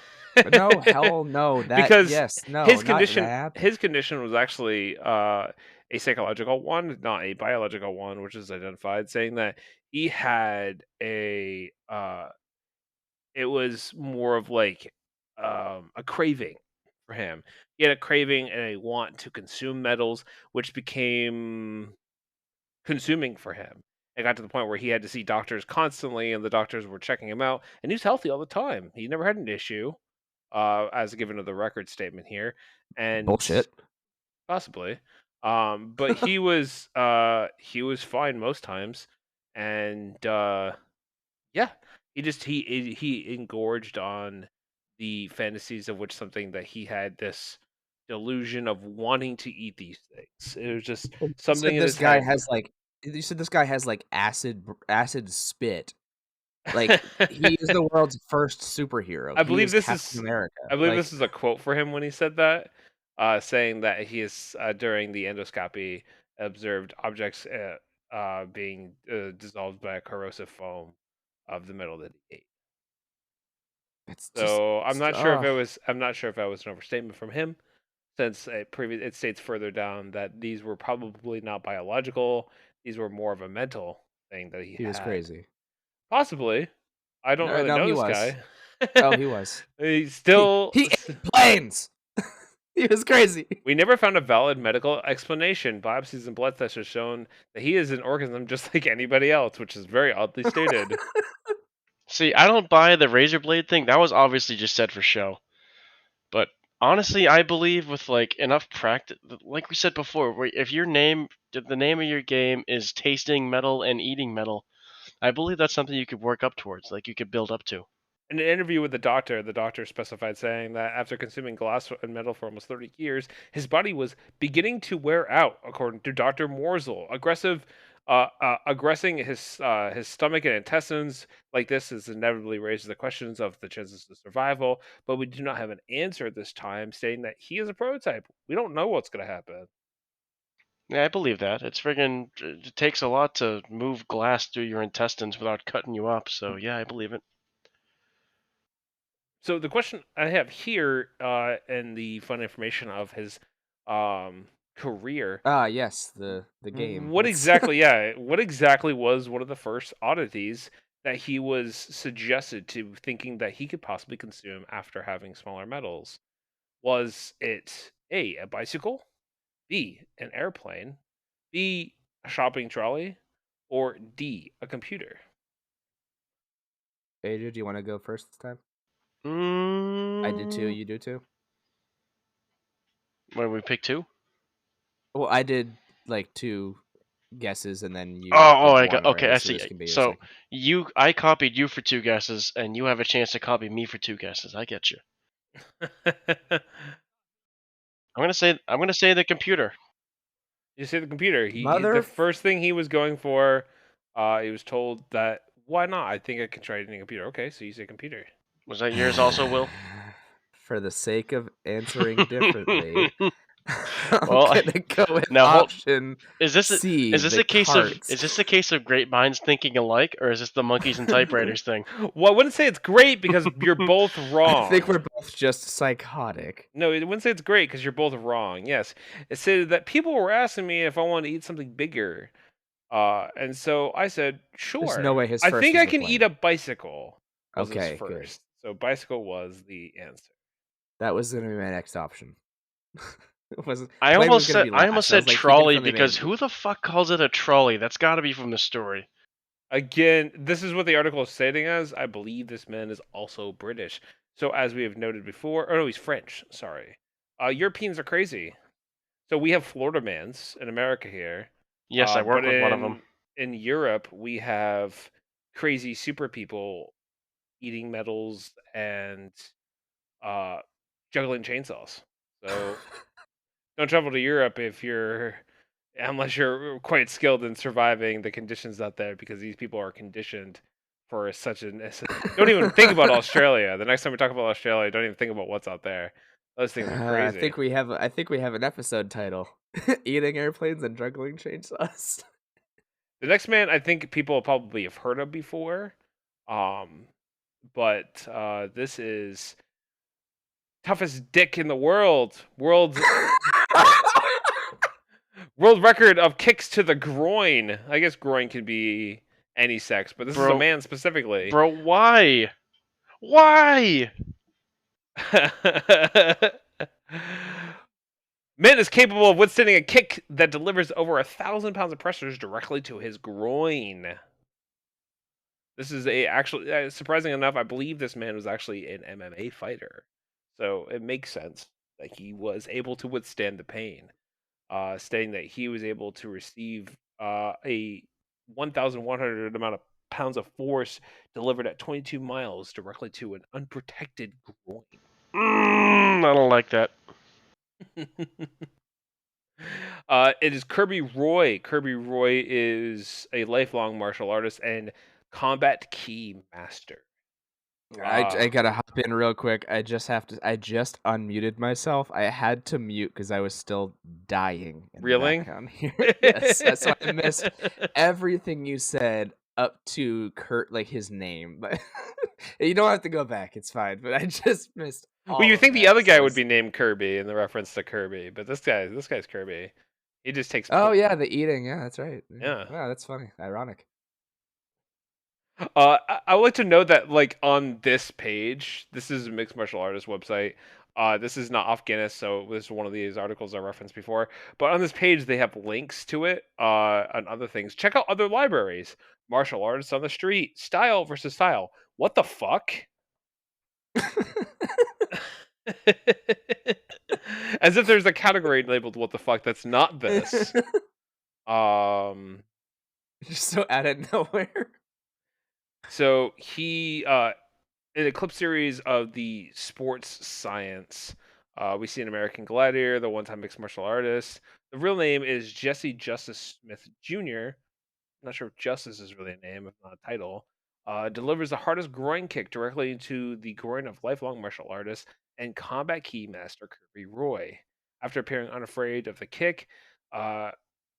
No, hell no. Because his not condition that. his condition was actually a psychological one, not a biological one, which is identified, saying that he had a it was more of like a craving for him. He had a craving and a want to consume metals, which became consuming for him. It got to the point where he had to see doctors constantly, and the doctors were checking him out, and he was healthy all the time. He never had an issue, as given to the record statement here, and Bullshit. possibly, but he was fine most times, and yeah, he engorged on the fantasies of which something that he had this delusion of wanting to eat these things. It was just something in his head. You said this guy has like acid spit. Like he is the world's first superhero. I believe this Captain is America. I believe this is a quote for him when he said that, saying that he is during the endoscopy observed objects being dissolved by a corrosive foam of the metal that he ate. It's So just I'm not sure if that was an overstatement from him, since it states further down that these were probably not biological; these were more of a mental thing that he was had. crazy. Possibly, I don't really know he this was. guy. Oh, he was. He's still. He ate planes. He was crazy. We never found a valid medical explanation. Biopsies and blood tests have shown that he is an organism just like anybody else, which is very oddly stated. See, I don't buy the razor blade thing. That was obviously just said for show. But honestly, I believe with like enough practice, like we said before, if the name of your game is tasting metal and eating metal, I believe that's something you could work up towards, like you could build up to. In an interview with the doctor specified saying that after consuming glass and metal for almost 30 years, his body was beginning to wear out, according to Dr. Morzel. Aggressing his stomach and intestines like this is inevitably raises the questions of the chances of survival, but we do not have an answer at this time, stating that he is a prototype. We don't know what's going to happen. Yeah, I believe that. It takes a lot to move glass through your intestines without cutting you up, so yeah, I believe it. So the question I have here, and the fun information of his career. Yes, the game. What exactly? Yeah, what exactly was one of the first oddities that he was suggested to, thinking that he could possibly consume after having smaller metals? Was it a bicycle, B, an airplane, B, a shopping trolley, or D, a computer? AJ, do you want to go first this time? I did too. Mm, You do too. when we pick two? Well, I did like 2 guesses, and then you. I did got. one, Okay, right? I So see. this can be your So second. I copied you for 2 guesses, and you have a chance to copy me for 2 guesses. I get you. I'm gonna say the computer. You say the computer. Mother. The first thing he was going for, he was told that, why not? I think I can try it in a computer. Okay, so you say computer. Was that yours also, Will? For the sake of answering differently, Well, I'm gonna go with now option Is this C. is this a case of great minds thinking alike, or is this the monkeys and typewriters thing? Well, I wouldn't say it's great because you're both wrong. I think we're both just psychotic. No, it wouldn't say it's great because you're both wrong. Yes, it said that people were asking me if I wanted to eat something bigger, and so I said, sure. There's no way his I first think was I a can plane. eat a bicycle. Was his Okay, good. first. So bicycle was the answer. That was gonna be my next option. I almost said like, trolley because who the fuck calls it a trolley? That's got to be from the story. Again, this is what the article is stating as. I believe this man is also British. So as we have noted before, oh no, he's French. Sorry. Europeans are crazy. So we have Florida mans in America here. Yes, I work But with one of them. in Europe, we have crazy super people eating metals and uh, juggling chainsaws. So don't travel to Europe unless you're quite skilled in surviving the conditions out there, because these people are conditioned for such an. Don't even think about Australia. The next time we talk about Australia, don't even think about what's out there. Those things are I crazy. think we have an episode title: "Eating airplanes and juggling chainsaws." The next man, I think people probably have heard of before, um, but this is toughest dick in the world. World record of kicks to the groin. I guess groin can be any sex, but this is a man specifically. Bro, why? Why? Man is capable of withstanding a kick that delivers over 1,000 pounds of pressures directly to his groin. This is actually surprising enough, I believe this man was actually an MMA fighter, so it makes sense that he was able to withstand the pain. Stating that he was able to receive a 1,100 amount of pounds of force delivered at 22 miles directly to an unprotected groin. I don't like that. It is Kirby Roy. Kirby Roy is a lifelong martial artist and combat key master. I gotta hop in real quick. I just unmuted myself. I had to mute because I was still dying in the Reeling? background here. Yes, so I missed everything you said up to Kurt, like his name. But you don't have to go back. It's fine. But I just missed. Well, you think the other guy would be named Kirby in the reference to Kirby, but this guy's Kirby. He just takes. Oh yeah, the eating. Yeah, that's right. Yeah. Wow, that's funny. Ironic. I would like to note that, like, on this page, this is a mixed martial artist website. This is not off Guinness, so this is one of these articles I referenced before. But on this page, they have links to it and other things. Check out other libraries. Martial artists on the street. Style versus style. What the fuck? As if there's a category labeled "what the fuck" that's not this. Just so out of nowhere. So he in a clip series of the sports science, we see an American gladiator, the one-time mixed martial artist. The real name is Jesse Justice Smith Jr. I'm not sure if Justice is really a name, if not a title. Delivers the hardest groin kick directly into the groin of lifelong martial artist and combat key master Kirby Roy. After appearing unafraid of the kick,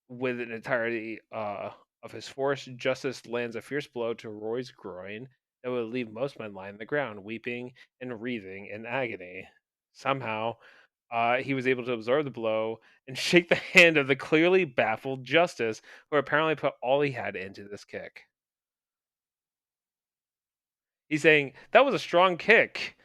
with an entirety of his force, Justice lands a fierce blow to Roy's groin that would leave most men lying on the ground, weeping and wreathing in agony. Somehow, he was able to absorb the blow and shake the hand of the clearly baffled Justice, who apparently put all he had into this kick. He's saying, "That was a strong kick."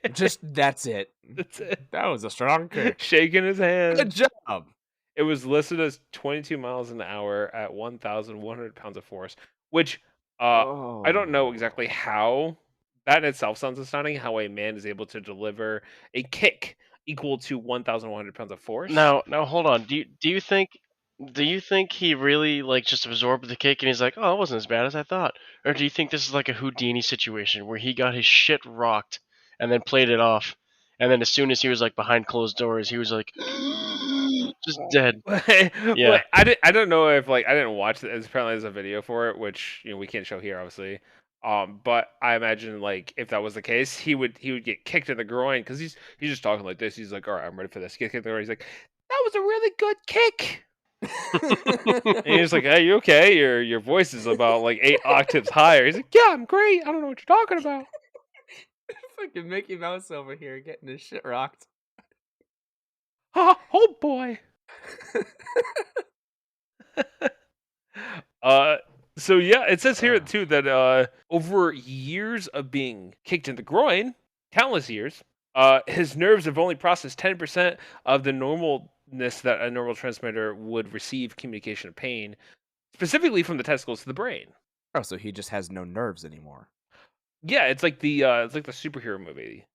That's it. That's it. That was a strong kick. Shaking his hand. Good job. It was listed as 22 miles an hour at 1,100 pounds of force, which I don't know exactly how. That in itself sounds astounding, how a man is able to deliver a kick equal to 1,100 pounds of force. Now hold on. Do you think he really, like, just absorbed the kick and he's like, oh, it wasn't as bad as I thought? Or do you think this is like a Houdini situation where he got his shit rocked and then played it off, and then as soon as he was, like, behind closed doors, he was like just dead? Yeah. Well, I don't know if, like, I didn't watch it. Apparently there's a video for it, which, you know, we can't show here, obviously. But I imagine, like, if that was the case, he would get kicked in the groin, because he's just talking like this. He's like, all right, I'm ready for this. Get kicked in the groin. He's like, that was a really good kick. And he's like, hey, you okay? Your voice is about, like, 8 octaves higher. He's like, yeah, I'm great. I don't know what you're talking about. Fucking Mickey Mouse over here getting his shit rocked. Oh boy. So yeah, it says here too that over years of being kicked in the groin, countless years, his nerves have only processed 10% of the normalness that a normal transmitter would receive communication of pain, specifically from the testicles to the brain. Oh, so he just has no nerves anymore. Yeah, it's like the superhero movie.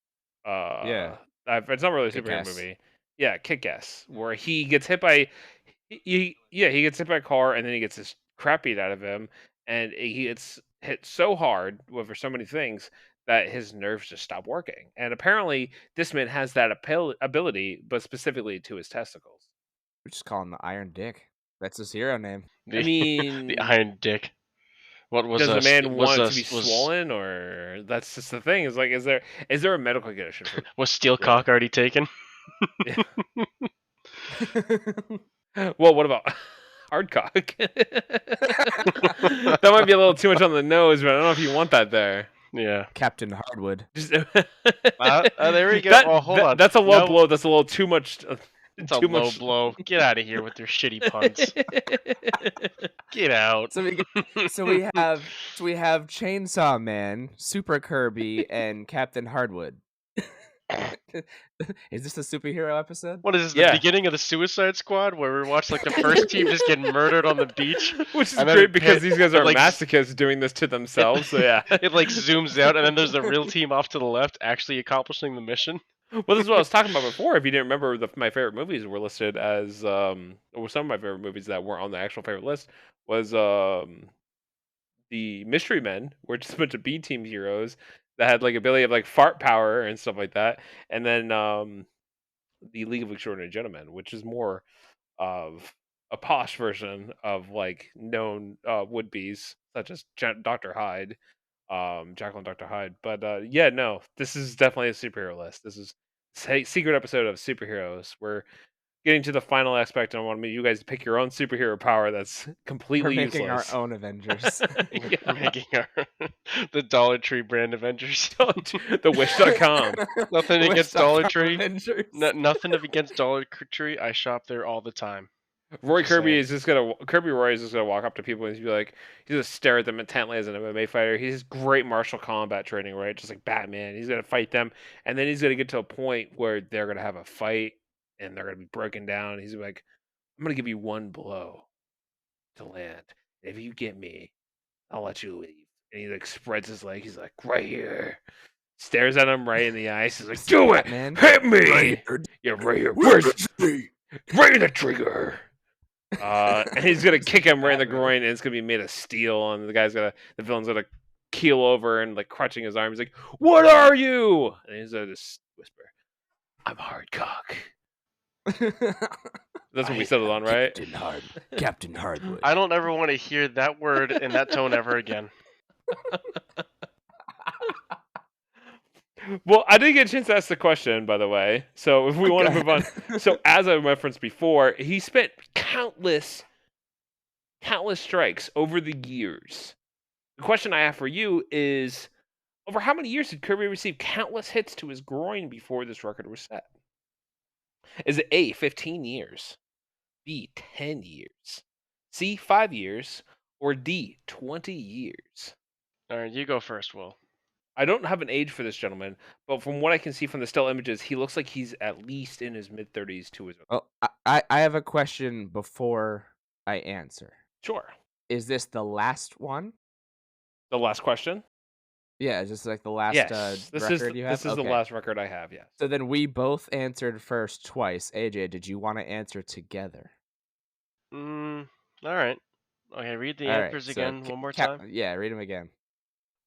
Yeah. It's not really a superhero Kick-Ass. movie. Yeah, Kick-Ass, where he gets hit by he gets hit by a car and then he gets this crap beat out of him, and he gets hit so hard with so many things that his nerves just stop working. And apparently, this man has that ability, but specifically to his testicles. We just call him the Iron Dick. That's his hero name. I mean, the Iron Dick. What was does the man want to be was swollen, or that's just the thing? Is like, is there a medical condition for? was steel cock already taken? Well, what about hard cock? That might be a little too much on the nose, but I don't know if you want that there. Yeah. Captain Hardwood. Just, there we go. Hold on. That's a low blow. That's a little too much. It's a low blow. Get out of here with your shitty puns. Get out. So we have Chainsaw Man, Super Kirby, and Captain Hardwood. Is this a superhero episode? What is this? The beginning of the Suicide Squad, where we watch like the first team just get murdered on the beach, which is great because these guys are like masochists doing this to themselves. So yeah, it like zooms out, and then there's the real team off to the left, actually accomplishing the mission. Well, this is what I was talking about before. If you didn't remember, my favorite movies were listed as, or some of my favorite movies that weren't on the actual favorite list was the Mystery Men, were just a bunch of B team heroes that had like ability of like fart power and stuff like that, and then the League of Extraordinary Gentlemen, which is more of a posh version of like known would-be's such as Dr. Hyde. Jekyll and Dr. Hyde. But yeah, no, this is definitely a superhero list. This is a secret episode of superheroes. We're getting to the final aspect, and I want you guys to pick your own superhero power that's completely We're making useless. our own Avengers. We're making the Dollar Tree brand Avengers. The Wish.com. Nothing against Dollar Tree. Nothing against Dollar Tree. I shop there all the time. Kirby Roy is just gonna walk up to people and he's gonna stare at them intently as an MMA fighter. He has great martial combat training, right? Just like Batman. He's gonna fight them, and then he's gonna get to a point where they're gonna have a fight and they're gonna be broken down. He's like, "I'm gonna give you one blow to land. If you get me, I'll let you leave." And he like spreads his leg. He's like, "Right here." Stares at him right in the eyes. He's like, "Do it, man. Hit me." Right yeah, right here. Where's right in the trigger. And he's gonna kick him right in the groin, and it's gonna be made of steel. And the villain's gonna keel over and like crutching his arm. He's like, "What are you?" And he's gonna just whisper, "I'm Hardcock." That's what we settled on, right? Captain Hardwood. I don't ever want to hear that word in that tone ever again. Well, I didn't get a chance to ask the question, by the way. So if we want to move on. So as I referenced before, he spent countless strikes over the years. The question I have for you is, over how many years did Kirby receive countless hits to his groin before this record was set? Is it A, 15 years, B, 10 years, C, 5 years, or D, 20 years? All right, you go first, Will. I don't have an age for this gentleman, but from what I can see from the still images, he looks like he's at least in his mid-30s to his... Well, I have a question before I answer. Sure. Is this the last one? The last question? Yeah, just like the last record you have? This is the last record I have, yes. So then we both answered first twice. AJ, did you want to answer together? All right. Okay, read the answers again one more time. Yeah, read them again.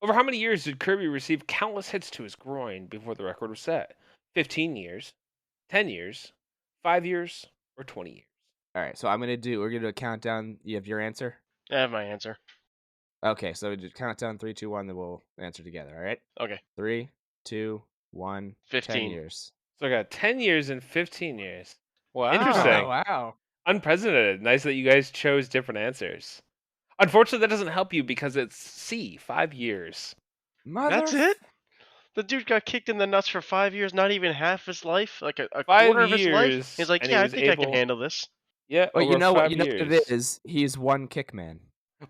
Over how many years did Kirby receive countless hits to his groin before the record was set? 15 years, 10 years, 5 years, or 20 years? All right, so we're going to do a countdown. You have your answer? I have my answer. Okay, so just count down 3, 2, 1, then we'll answer together, all right? Okay. 3, 2, 1, 15 10 years. So I got 10 years and 15 years. Wow. Interesting. Wow. Unprecedented. Nice that you guys chose different answers. Unfortunately, that doesn't help you because it's C, 5 years. That's it? The dude got kicked in the nuts for 5 years, not even half his life, like a quarter of his life. He's like, yeah, I think I can handle this. Yeah, well, you know what it is? He's one kick man.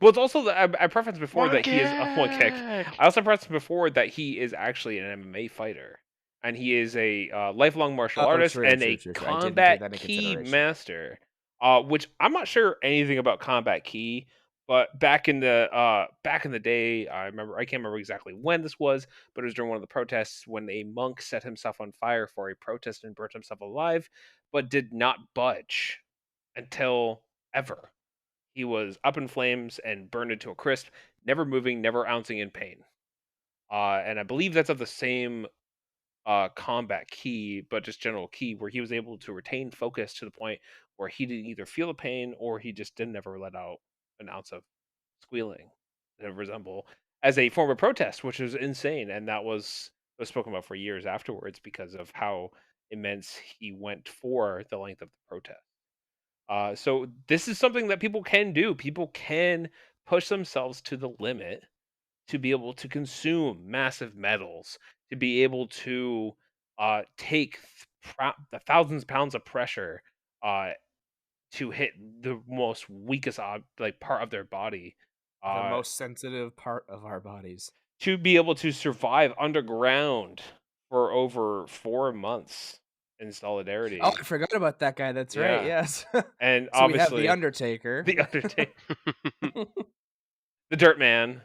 Well, it's also I preferenced before that he is a one kick. I also preferenced before that he is actually an MMA fighter, and he is a lifelong martial artist and a combat key master. Which I'm not sure anything about combat key, But back in the day, I can't remember exactly when this was, but it was during one of the protests when a monk set himself on fire for a protest and burnt himself alive, but did not budge until ever. He was up in flames and burned into a crisp, never moving, never ouncing in pain. And I believe that's of the same combat key, but just general key, where he was able to retain focus to the point where he didn't either feel the pain or he just didn't ever let out an ounce of squealing that resemble as a form of protest, which was insane. And that was spoken about for years afterwards because of how immense he went for the length of the protest. So this is something that people can do. People can push themselves to the limit to be able to consume massive metals, to be able to take the thousands of pounds of pressure to hit the most weakest part of their body, The most sensitive part of our bodies. to be able to survive underground for over 4 months in solidarity. Oh, I forgot about that guy. That's right. Yeah. Yes. And So we have obviously the Undertaker. the Undertaker, the Dirt Man.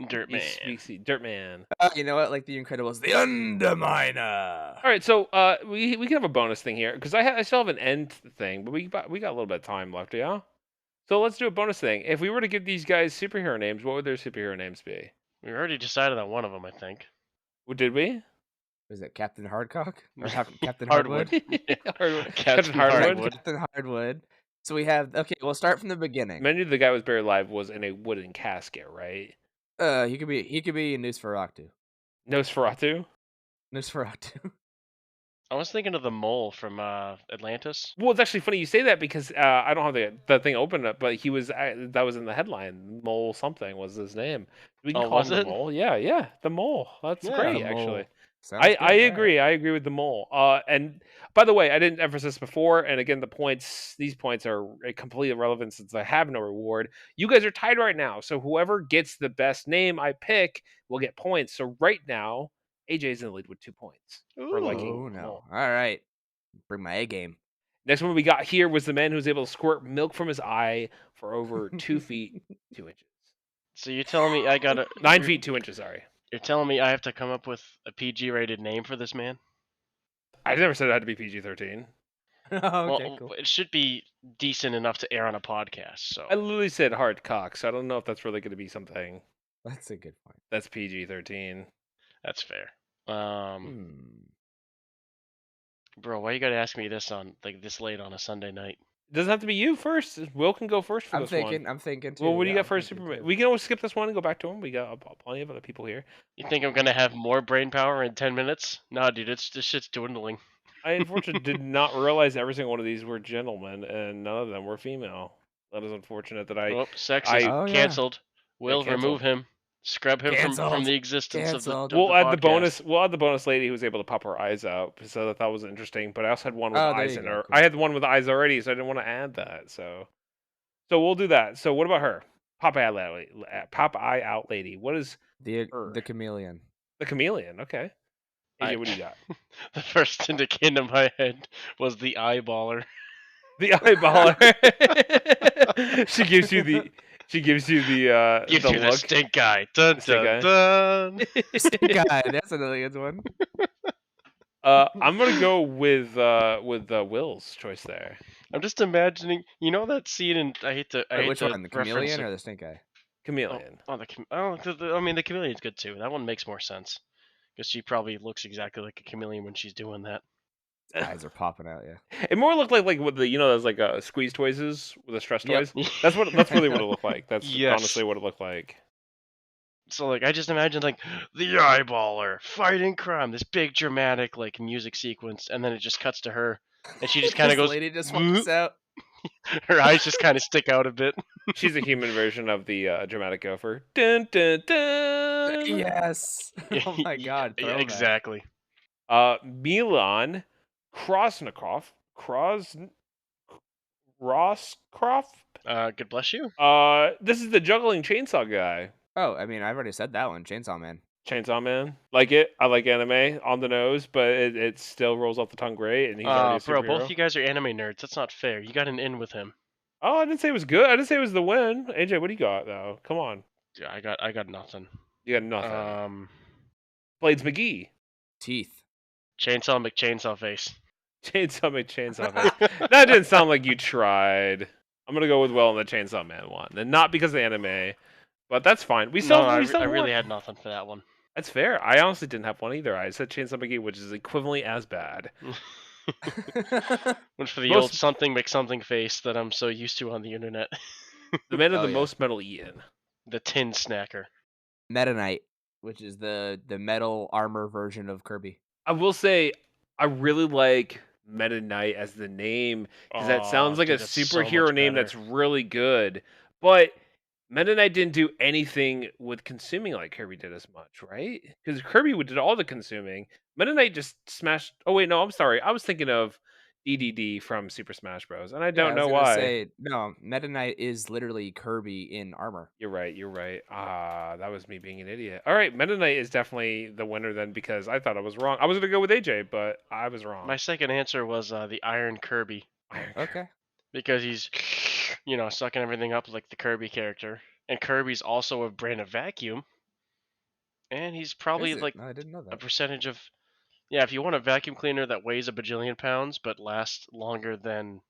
Dirt You man. speaky Dirt Man. You know what? Like the Incredibles, the Underminer. All right, so we can have a bonus thing here because I still have an end thing, but we got a little bit of time left, yeah. So let's do a bonus thing. If we were to give these guys superhero names, what would their superhero names be? We already decided on one of them, I think. Did we? Was it Captain Hardcock or Captain Hardwood. Hardwood? Hardwood. Captain Hardwood. Captain Hardwood. So we have. Okay, we'll start from the beginning. Many of the guy was buried alive was in a wooden casket, right? He could be Nosferatu. Nosferatu. Nosferatu. I was thinking of the mole from Atlantis. Well, it's actually funny you say that because I don't have the thing opened up, but he was that was in the headline. Mole something was his name. We can call him the mole. Yeah, the mole. That's great, actually. I agree. I agree with the mole. And by the way, I didn't emphasize this before, and again, these points are completely irrelevant since I have no reward. You guys are tied right now, so whoever gets the best name I pick will get points. So right now, AJ's in the lead with 2 points for liking Oh the no! mole. All right, bring my A game. Next one we got here was the man who was able to squirt milk from his eye for over 2 feet 2 inches. So you're telling me I gotta 9 feet 2 inches. Sorry. You're telling me I have to come up with a PG-rated name for this man? I never said it had to be PG-13. Okay, cool. It should be decent enough to air on a podcast. So I literally said hard cock, so I don't know if that's really going to be something. That's a good point. That's PG-13. that's fair. Bro, why you gotta ask me this on this late on a Sunday night? It doesn't have to be you first. Will can go first for I'm this thinking. one. I'm thinking too. Well, what do you yeah, got for Superman? We can always skip this one and go back to him. We got plenty of other people here. You think I'm gonna have more brain power in 10 minutes? Nah, dude, this shit's dwindling. I unfortunately did not realize every single one of these were gentlemen and none of them were female. That is unfortunate that Sex is canceled. Will canceled. remove him. Scrub him from the existence of the We'll add podcast. the bonus. We'll add the bonus lady who was able to pop her eyes out, so that was interesting. But I also had one with eyes in her. Cool. I had the one with eyes already, so I didn't want to add that. So we'll do that. So what about her? Pop eye out lady. What is the chameleon? The chameleon. Okay. AJ, what do you got? The first thing that came to my head was the eyeballer. The eyeballer. She gives you the. She gives you the gives you look. The stink eye. Dun dun dun. Stink eye. That's another good one. I'm gonna go with Will's choice there. I'm just imagining. You know that scene in which one? The chameleon or the stink eye? Chameleon. The chameleon's good too. That one makes more sense because she probably looks exactly like a chameleon when she's doing that. Eyes are popping out, yeah. It more looked like what the those like squeeze toys with the stress toys. That's really what it looked like. That's honestly what it looked like. So I just imagine the eyeballer fighting crime, this big dramatic music sequence, and then it just cuts to her, and she just kind of goes. Lady just walks out. Her eyes just kind of stick out a bit. She's a human version of the dramatic gopher. Dun dun dun. Yes. Oh my God. Yeah, exactly. Milan Krosnikov. Rosscroft? God bless you. This is the juggling chainsaw guy. Oh, I mean, I've already said that one. Chainsaw Man. Chainsaw Man. Like it. I like anime on the nose, but it still rolls off the tongue great. And he's already a superhero. Both you guys are anime nerds. That's not fair. You got an in with him. Oh, I didn't say it was good. I didn't say it was the win. AJ, what do you got though? Come on, Yeah, I got nothing. you got nothing. Um, Blades McGee, Teeth. Chainsaw McChainsaw Face. Chainsaw Face. That didn't sound like you tried. I'm gonna go with Will and the Chainsaw Man one, and not because of the anime, but that's fine. We still, No, we still I have really more. had nothing for that one. That's fair. I honestly didn't have one either. I said Chainsaw McGee, which is equivalently as bad. Went for the Most- old something McSomething face that I'm so used to on the internet. The man of Oh, the yeah. most metal eaten. The tin snacker. Meta Knight, which is the metal armor version of Kirby. I will say, I really like Meta Knight as the name because that sounds like dude, a that's so superhero much name better. that's really good. But Meta Knight didn't do anything with consuming like Kirby did as much, right? Because Kirby did all the consuming. Meta Knight just smashed. Oh wait, no, I'm sorry. I was thinking of DDD from Super Smash Bros. And I don't know why. Say, no, Meta Knight is literally Kirby in armor. You're right. You're right. That was me being an idiot. All right, Meta Knight is definitely the winner then because I thought I was wrong. I was gonna go with AJ, but I was wrong. My second answer was the Iron Kirby Okay. because he's, sucking everything up like the Kirby character, and Kirby's also a brand of vacuum, and he's probably Is it? like No, I didn't know a that. percentage of. Yeah, if you want a vacuum cleaner that weighs a bajillion pounds but lasts longer than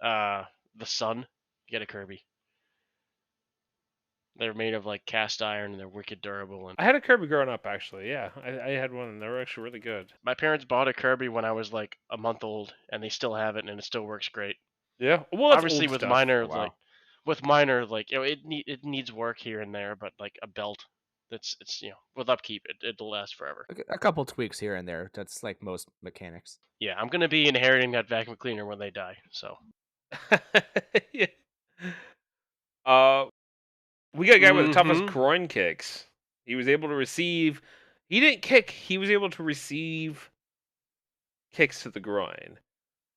the sun, you get a Kirby. They're made of like cast iron and they're wicked durable. And I had a Kirby growing up, actually. Yeah, I had one, and they were actually really good. my parents bought a Kirby when I was like a month old, and they still have it, and it still works great. Yeah, well, that's Obviously, old with stuff. minor Oh, wow. like, it needs work here and there, but like a belt, it's with upkeep, it'll last forever. A couple tweaks here and there. That's like most mechanics. Yeah, I'm gonna be inheriting that vacuum cleaner when they die. So Yeah. We got a guy with the toughest Mhm. groin kicks. He was able to receive. He didn't kick. He was able to receive kicks to the groin.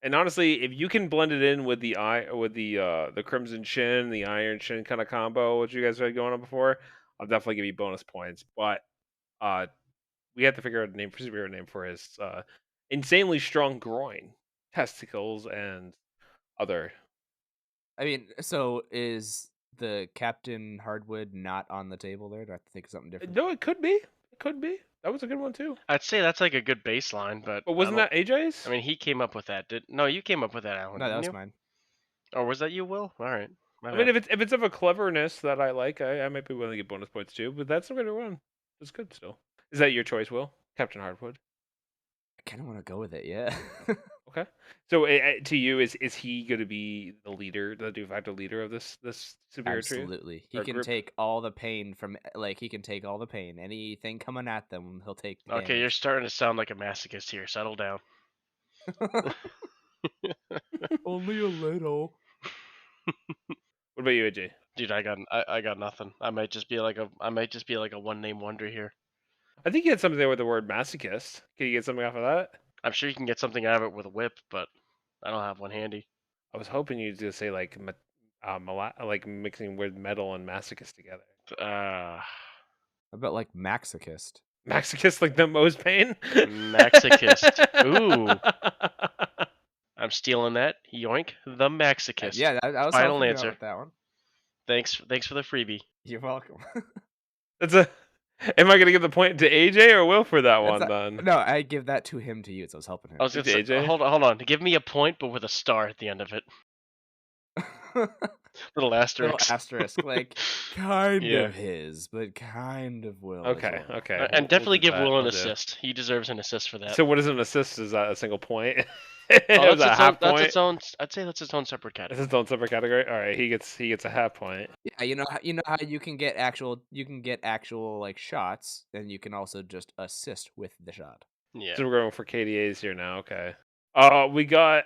And honestly, if you can blend it in with the the Crimson Shin, the Iron Shin kind of combo, which you guys had going on before, I'll definitely give you bonus points. But we have to figure out a superhero name for his insanely strong groin, testicles, and other. I mean, so is the Captain Hardwood not on the table there? Do I have to think of something different? No, it could be. It could be. That was a good one too. I'd say that's like a good baseline, but But wasn't that AJ's? I mean, he came up with that. No, you came up with that, Alan. No, that didn't was you? mine. Or was that you, Will? All right. I mean, if it's of a cleverness that I like, I might be willing to get bonus points too. But that's a good one. That's good still. Is that your choice, Will? Captain Hardwood. I kind of want to go with it. Yeah. Okay. So to you, is he going to be the leader, the de facto leader of this superhero trio? Absolutely. He Or can group? take all the pain from he can take all the pain. Anything coming at them, he'll take. The Okay, you're starting to sound like a masochist here. Settle down. Only a little. What about you, AJ? Dude, I got nothing. I might just be like a one name wonder here. I think you had something there with the word masochist. Can you get something off of that? I'm sure you can get something out of it with a whip, but I don't have one handy. I was hoping you'd just say like like mixing with metal and masochist together. How about like masochist? Masochist, like the most pain. Masochist. Ooh. I'm stealing that. Yoink. The masochist. Yeah, I was Final helping you out answer. with that one. Thanks for the freebie. You're welcome. That's a. Am I gonna give the point to AJ or Will for that one That's then? No, I give that to him to you. So I was helping him. I was gonna Thanks, say, AJ. hold on. Give me a point, but with a star at the end of it. Little asterisk. Little asterisk, like kind Yeah. of his, but kind of Will. as Okay, well. okay. And definitely do give that, Will an we'll do. assist. He deserves an assist for that. So what is an assist? Is that a single point? Oh, It was a half that's point. its own. I'd say that's its own separate Is category. its own separate category? All right, he gets a half point. Yeah, you know how you can get actual like shots, and you can also just assist with the shot. Yeah. So we're going for KDAs here now. Okay. We got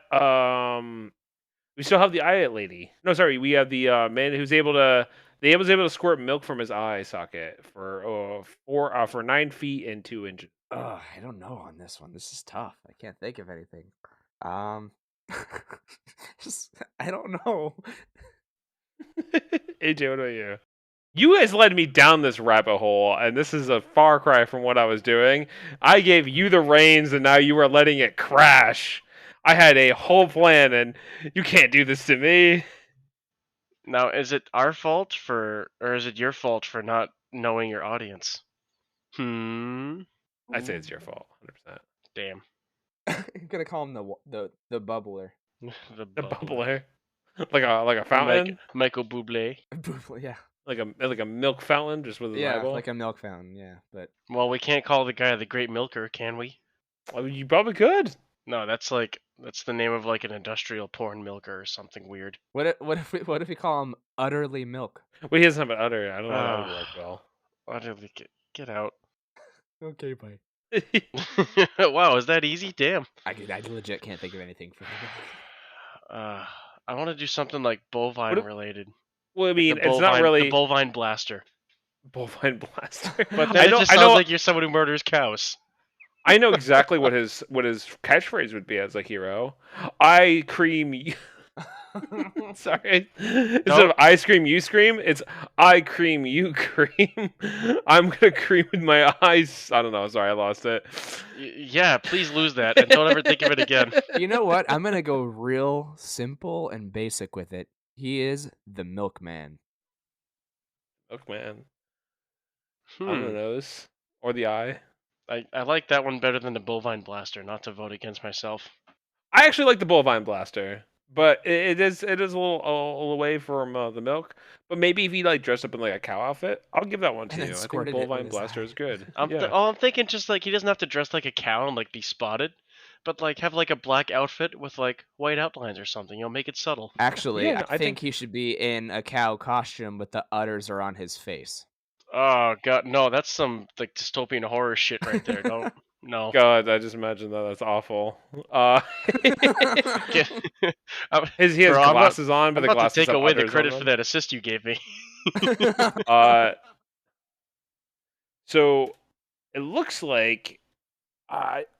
we still have the eye lady. No, sorry, we have the man who's able to. He was able to squirt milk from his eye socket for 9 feet and 2 inches. I don't know on this one. This is tough. I can't think of anything. I don't know. AJ, what about you? You guys led me down this rabbit hole, and this is a far cry from what I was doing. I gave you the reins, and now you are letting it crash. I had a whole plan, and you can't do this to me. Now, is it our fault or is it your fault for not knowing your audience? I say it's your fault, 100%. Damn. You're gonna call him the bubbler. The The bubbler. bubbler, like a fountain, Michael Bublé. Yeah, like a milk fountain, just with his eyeball. like a milk fountain. Yeah, but Well, we can't call the guy the Great Milker, can we? I mean, you probably could. No, that's the name of like an industrial porn milker or something weird. what if we call him utterly milk? Well, he doesn't have an udder. I don't know how that would work well. Utterly get out. Okay, bye. Wow, is that easy? Damn. I legit can't think of anything for I want to do something like bovine related. Well, I mean, The it's bovine, not really the bovine blaster. bovine blaster. But then it just sounds like you're someone who murders cows. I know exactly what his catchphrase would be as a hero. I cream you. Sorry. Instead of ice cream, you scream, it's I cream, you cream. I'm gonna cream with my eyes. I don't know. Sorry, I lost it. Yeah, please lose that and don't ever think of it again. You know what? I'm gonna go real simple and basic with it. He is the milkman. Milkman. On the nose or the eye. I like that one better than the bovine blaster. Not to vote against myself. I actually like the bovine blaster, but it is a little away from the milk. But maybe if he like dressed up in like a cow outfit, I'll give that one to you. I think bovine blaster is good. I'm thinking just like he doesn't have to dress like a cow and like be spotted, but like have like a black outfit with like white outlines or something. You'll make it subtle. Actually, I think he should be in a cow costume, but the udders are on his face. Oh god, no, that's some like dystopian horror shit right there. Don't no. God, I just imagine that. That's awful. He has glasses on, but the glasses to take away the credit for that assist you gave me. So it looks like,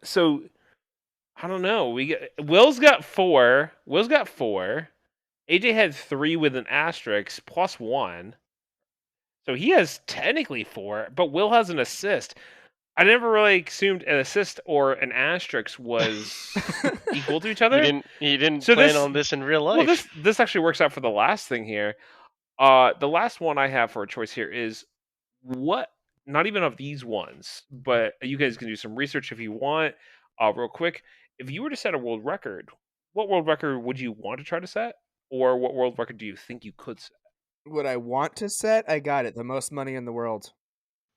so I don't know. Will's got 4. Will's got 4. AJ had 3 with an asterisk plus 1. So he has technically 4, but Will has an assist. I never really assumed an assist or an asterisk was equal to each other. You didn't plan on this in real life. Well, this actually works out for the last thing here. The last one I have for a choice here is what? Not even of these ones, but you guys can do some research if you want. Real quick, if you were to set a world record, what world record would you want to try to set, or what world record do you think you could set? What I want to set, I got it. The most money in the world.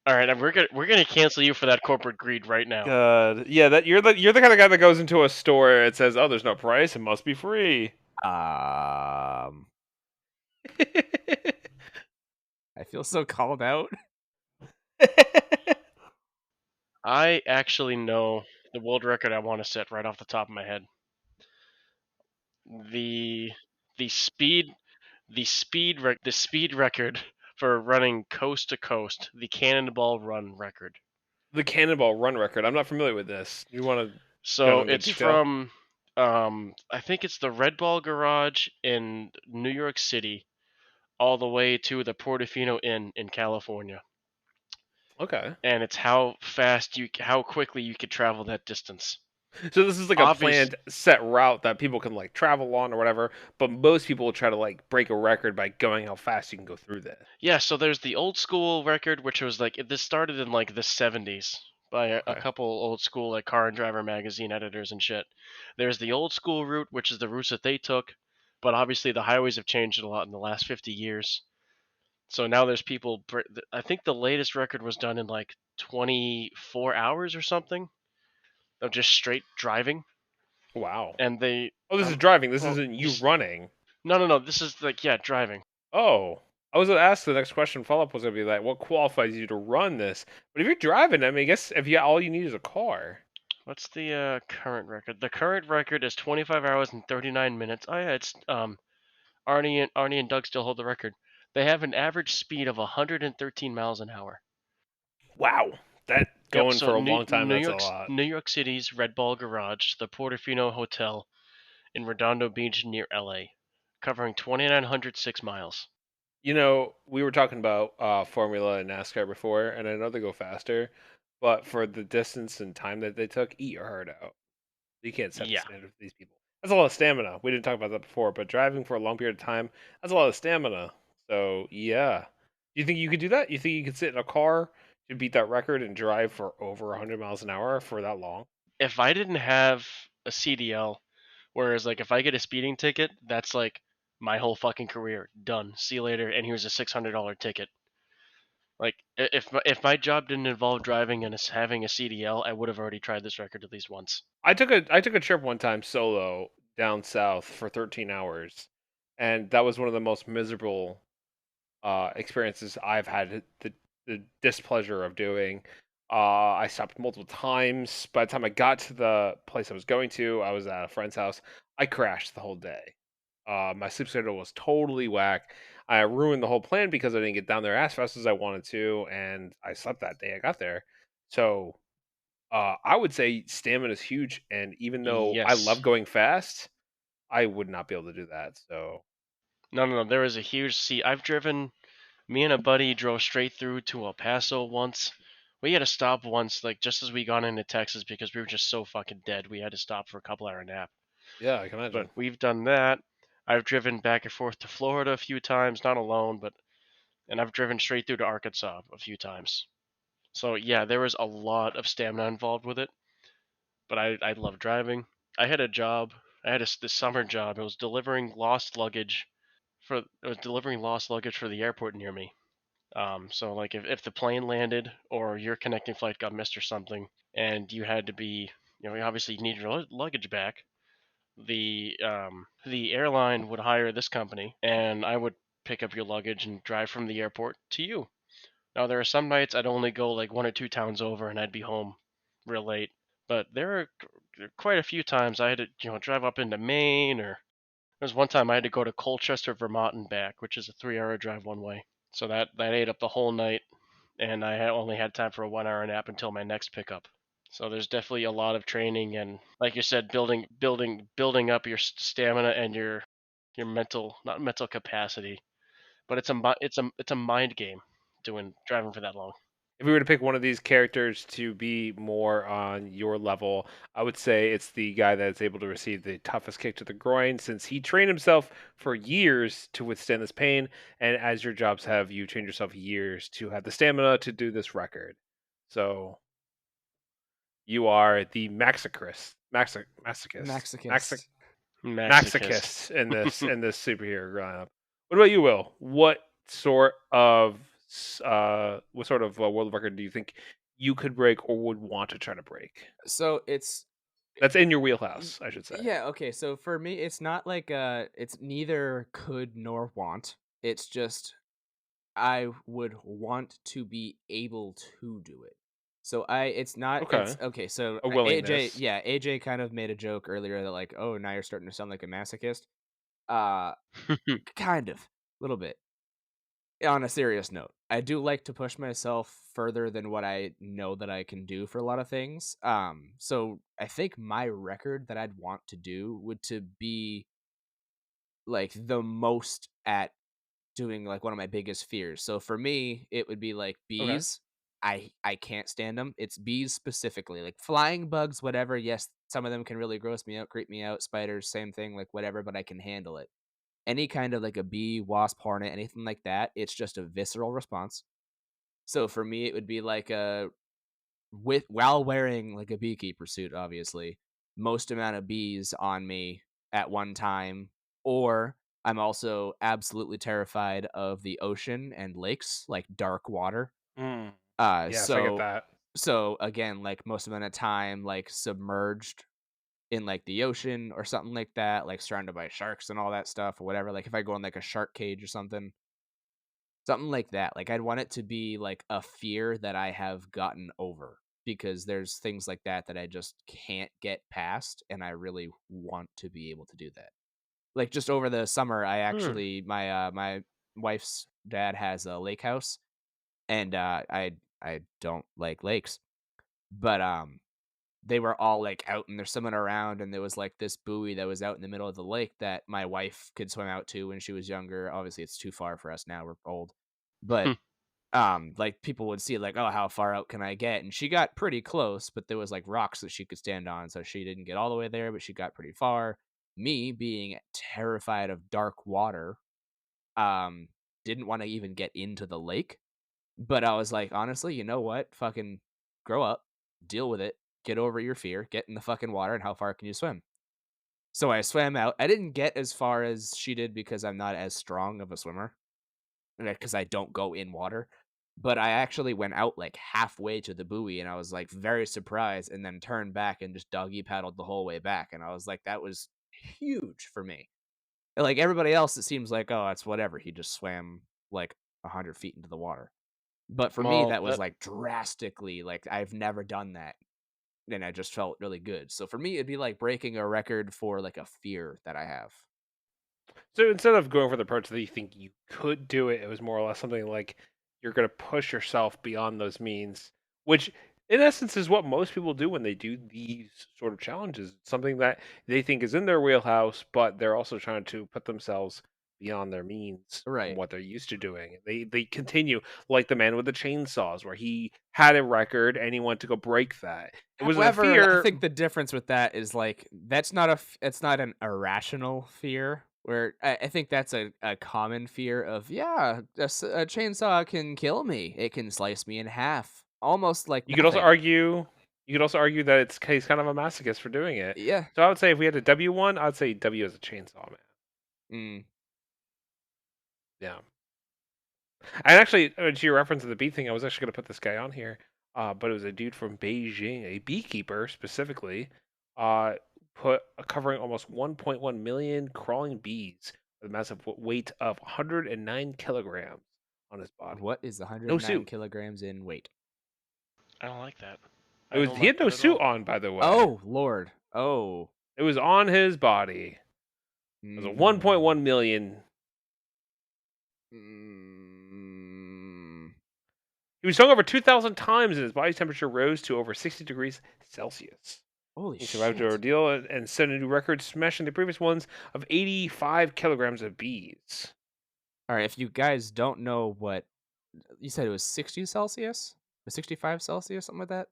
All right, we're gonna cancel you for that corporate greed right now. God, yeah, that you're the kind of guy that goes into a store. It says, "Oh, there's no price. It must be free." I feel so called out. I actually know the world record I want to set right off the top of my head. The speed record for running coast to coast, the Cannonball Run record. The Cannonball Run record. I'm not familiar with this. You want to? So it's from, I think it's the Red Ball Garage in New York City, all the way to the Portofino Inn in California. Okay. And it's how quickly you could travel that distance. So this is like a planned set route that people can like travel on or whatever, but most people will try to like break a record by going how fast you can go through that. Yeah, so there's the old school record, which was like, this started in like the 70s by a couple old school like Car and Driver magazine editors and shit. There's the old school route, which is the routes that they took, but obviously the highways have changed a lot in the last 50 years. So now there's people, I think the latest record was done in like 24 hours or something of just straight driving. Wow. And they... Oh, this is driving. This isn't you running. No. This is like, yeah, driving. Oh. I was going to ask the next question, follow-up was going to be like, what qualifies you to run this? But if you're driving, I mean, I guess if all you need is a car. What's the current record? The current record is 25 hours and 39 minutes. Oh, yeah, it's... Arnie and Doug still hold the record. They have an average speed of 113 miles an hour. Wow. That going for a long time, that's a lot. New York City's Red Ball Garage, the Portofino Hotel in Redondo Beach near LA, covering 2,906 miles. You know, we were talking about Formula and NASCAR before, and I know they go faster, but for the distance and time that they took, eat your heart out. You can't set the standard for these people. That's a lot of stamina. We didn't talk about that before, but driving for a long period of time, that's a lot of stamina. So yeah, you think you could do that? You think you could sit in a car to beat that record and drive for over 100 miles an hour for that long? If I didn't have a CDL, whereas like if I get a speeding ticket, that's like my whole fucking career done. See you later, and here's a $600 ticket. Like if my job didn't involve driving and having a CDL, I would have already tried this record at least once. I took a trip one time solo down south for 13 hours, and that was one of the most miserable experiences I've had the displeasure of doing. I stopped multiple times. By the time I got to the place I was going to, I was at a friend's house. I crashed the whole day. My sleep schedule was totally whack. I ruined the whole plan because I didn't get down there as fast as I wanted to, and I slept that day I got there. So I would say stamina is huge, and even though I Yes. love going fast, I would not be able to do that. So No, no, no. There was a huge sea. I've driven. Me and a buddy drove straight through to El Paso once. We had to stop once, like just as we got into Texas, because we were just so fucking dead. We had to stop for a couple-hour nap. yeah, I can But imagine. we've done that. I've driven back and forth to Florida a few times, not alone, but and I've driven straight through to Arkansas a few times. So yeah, there was a lot of stamina involved with it. But I love driving. I had a job. I had this summer job. It was delivering lost luggage for the airport near me. So like if the plane landed or your connecting flight got missed or something, and you had to be, obviously you need your luggage back, the airline would hire this company, and I would pick up your luggage and drive from the airport to you. Now there are some nights I'd only go like 1 or 2 towns over, and I'd be home real late. But there are quite a few times I had to, drive up into Maine, or there was one time I had to go to Colchester, Vermont, and back, which is a 3-hour drive one way. So that ate up the whole night, and I only had time for a 1 hour nap until my next pickup. So there's definitely a lot of training and, like you said, building up your stamina and your mental, not mental capacity, but it's a mind game doing driving for that long. If we were to pick one of these characters to be more on your level, I would say it's the guy that is able to receive the toughest kick to the groin, since he trained himself for years to withstand this pain. And as your jobs have, you trained yourself years to have the stamina to do this record. So you are the Masochist. Masochist. masochist in this superhero lineup. What about you, Will? What sort of world record do you think you could break or would want to try to break? So it's That's in your y- wheelhouse, I should say. yeah, okay. So for me, it's not like it's neither could nor want. It's just I would want to be able to do it. So it's not Okay, it's okay. So a AJ, willingness. yeah, AJ kind of made a joke earlier that like, oh, now you're starting to sound like a masochist. Uh, kind of, a little bit. On a serious note, I do like to push myself further than what I know that I can do for a lot of things. So I think my record that I'd want to do would to be like the most at doing like one of my biggest fears. So for me, it would be like Okay. bees. I can't stand them. It's bees specifically, like flying bugs, whatever. Yes, some of them can really gross me out, creep me out. Spiders, same thing, like whatever. But I can handle it. Any kind of like a bee, wasp, hornet, anything like that. It's just a visceral response. So for me, it would be like a with while wearing like a beekeeper suit, obviously, most amount of bees on me at one time, or I'm also absolutely terrified of the ocean and lakes, like dark water. Mm. Uh Yes, I get so that. so again, like most amount of time like submerged in like the ocean or something like that, like surrounded by sharks and all that stuff or whatever. Like if I go in like a shark cage or something like that. Like I'd want it to be like a fear that I have gotten over because there's things like that I just can't get past and I really want to be able to do that. Like just over the summer I Hmm. actually my wife's dad has a lake house and I don't like lakes. But they were all like out and they're swimming around and there was like this buoy that was out in the middle of the lake that my wife could swim out to when she was younger. Obviously it's too far for us now, we're old. But like people would see like, oh, how far out can I get? And she got pretty close, but there was like rocks that she could stand on, so she didn't get all the way there, but she got pretty far. me being terrified of dark water, didn't want to even get into the lake. But I was like, honestly, you know what? Fucking grow up, deal with it, get over your fear, get in the fucking water, and how far can you swim? So I swam out. I didn't get as far as she did because I'm not as strong of a swimmer, because I don't go in water. But I actually went out like halfway to the buoy and I was like very surprised and then turned back and just doggy paddled the whole way back. And I was like, that was huge for me. Like everybody else, it seems like, oh, it's whatever. He just swam like 100 feet into the water. But for me, Well, that was like drastically, like I've never done that. And I just felt really good. So for me, it'd be like breaking a record for like a fear that I have. So instead of going for the approach that you think you could do it, it was more or less something like you're going to push yourself beyond those means, which in essence is what most people do when they do these sort of challenges. It's something that they think is in their wheelhouse, but they're also trying to put themselves beyond their means from Right. what they're used to doing. They continue like the man with the chainsaws, where he had a record and he wanted to go break that. It wasn't a However, I fear. think the difference with that is like that's not it's not an irrational fear. Where I think that's a common fear of a chainsaw can kill me. It can slice me in half, almost like You could also nothing. argue that he's kind of a masochist for doing it. Yeah. So I would say if we had a W one, I'd say W as a chainsaw man. Mm. Yeah. And actually, to your reference of the bee thing, I was actually going to put this guy on here, but it was a dude from Beijing, a beekeeper specifically, uh, covering almost 1.1 million crawling bees with a massive weight of 109 kilograms on his body. What is No 109 suit. kilograms in weight? I don't like that. It I was don't he like had no that at all. suit on, by the way. Oh Lord. Oh. It was on his body. It was a 1.1 million. Mm. He was stung over 2,000 times, and his body temperature rose to over 60 degrees Celsius. Holy He survived the shit. ordeal and set a new record, smashing the previous ones of 85 kilograms of bees. All right, if you guys don't know what you said, it was 60 Celsius? Or 65 Celsius, something like that?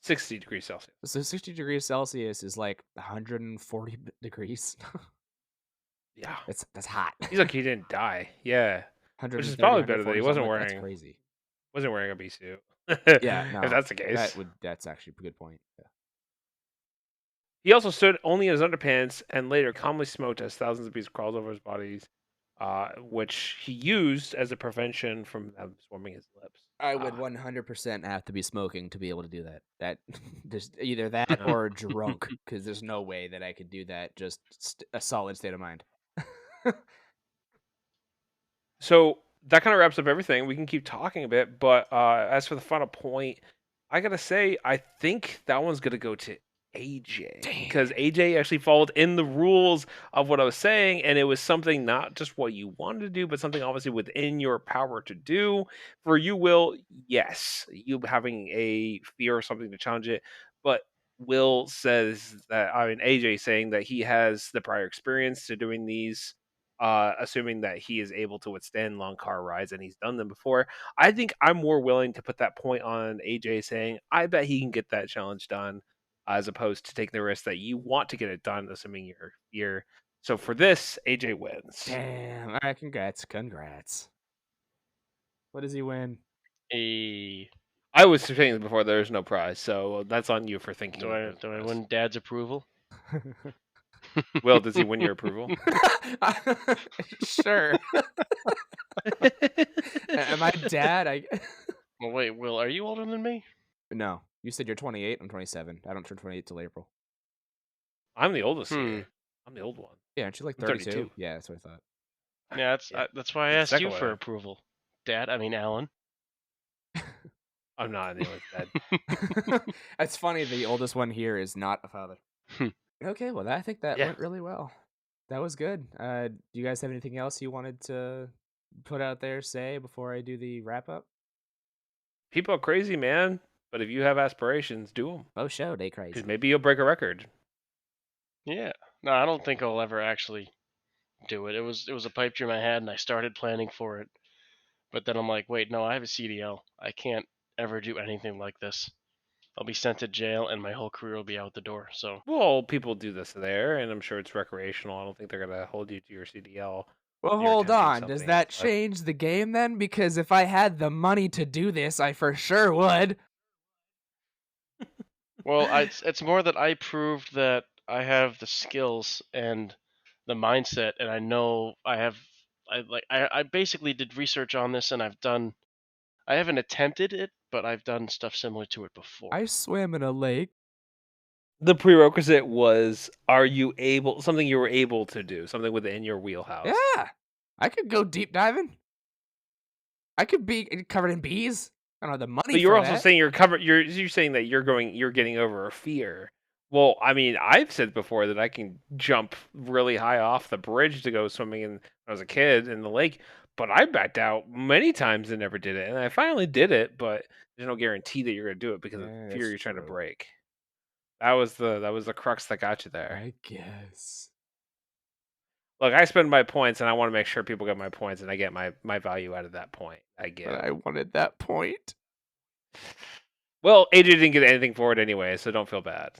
60 degrees Celsius. So 60 degrees Celsius is like 140 degrees. Yeah. That's hot. He's lucky he didn't die. Yeah. Which is 130, probably better that he 140, something like that's crazy. wasn't wearing a bee suit. Yeah, If no. that's the case. That's actually a good point. Yeah. He also stood only in his underpants and later calmly smoked as thousands of bees crawled over his bodies, which he used as a prevention from them swarming his lips. I would 100% have to be smoking to be able to do that. That just either that or drunk, because there's no way that I could do that. Just a solid state of mind. So that kind of wraps up everything. We can keep talking a bit, but as for the final point, I gotta say, I think that one's gonna go to AJ because AJ actually followed in the rules of what I was saying, and it was something not just what you wanted to do, but something obviously within your power to do. For you, Will, yes, you having a fear of something to challenge it, but Will says that AJ saying that he has the prior experience to doing these, assuming that he is able to withstand long car rides and he's done them before. I think I'm more willing to put that point on AJ saying, I bet he can get that challenge done, as opposed to taking the risk that you want to get it done, assuming you're here. So for this, AJ wins. Damn. All right, congrats. What does he win? I was saying before there's no prize, so that's on you for thinking. Do I win Dad's approval? Will, does he win your approval? Sure. Am I dad? Well, wait, Will, are you older than me? No. You said you're 28. I'm 27. I don't turn 28 till April. I'm the oldest here. I'm the old one. Yeah, aren't you like I'm 32? Yeah, that's what I thought. Yeah, that's why I That's asked you exactly for why. approval. Dad, I mean Alan. I'm not the oldest dad. It's funny, the oldest one here is not a father. Okay, well, I think that went really well. That was good. Do you guys have anything else you wanted to put out there, say, before I do the wrap-up? People are crazy, man. But if you have aspirations, do them. Oh, show, they crazy. Because maybe you'll break a record. Yeah. No, I don't think I'll ever actually do it. It was a pipe dream I had, and I started planning for it. But then I'm like, wait, no, I have a CDL. I can't ever do anything like this. I'll be sent to jail, and my whole career will be out the door. So Well, people do this there, and I'm sure it's recreational. I don't think they're gonna hold you to your CDL. Well, You're hold attempting on. Does something. that But change the game then? Because if I had the money to do this, I for sure would. well, it's more that I proved that I have the skills and the mindset, and I know I basically did research on this, and I haven't attempted it, but I've done stuff similar to it before. I swam in a lake. the prerequisite was, are you able something you were able to do, something within your wheelhouse. Yeah. I could go deep diving. I could be covered in bees. I don't have the money But you're for also that. saying you're saying that you're getting over a fear. Well, I mean, I've said before that I can jump really high off the bridge to go swimming when I was a kid in the lake, but I backed out many times and never did it. And I finally did it, but there's no guarantee that you're gonna do it because of the Yeah, fear that's you're trying to true. break. That was the crux that got you there. I guess. Look, I spend my points and I want to make sure people get my points and I get my value out of that point I give. But I wanted that point. Well, AJ didn't get anything for it anyway, so don't feel bad.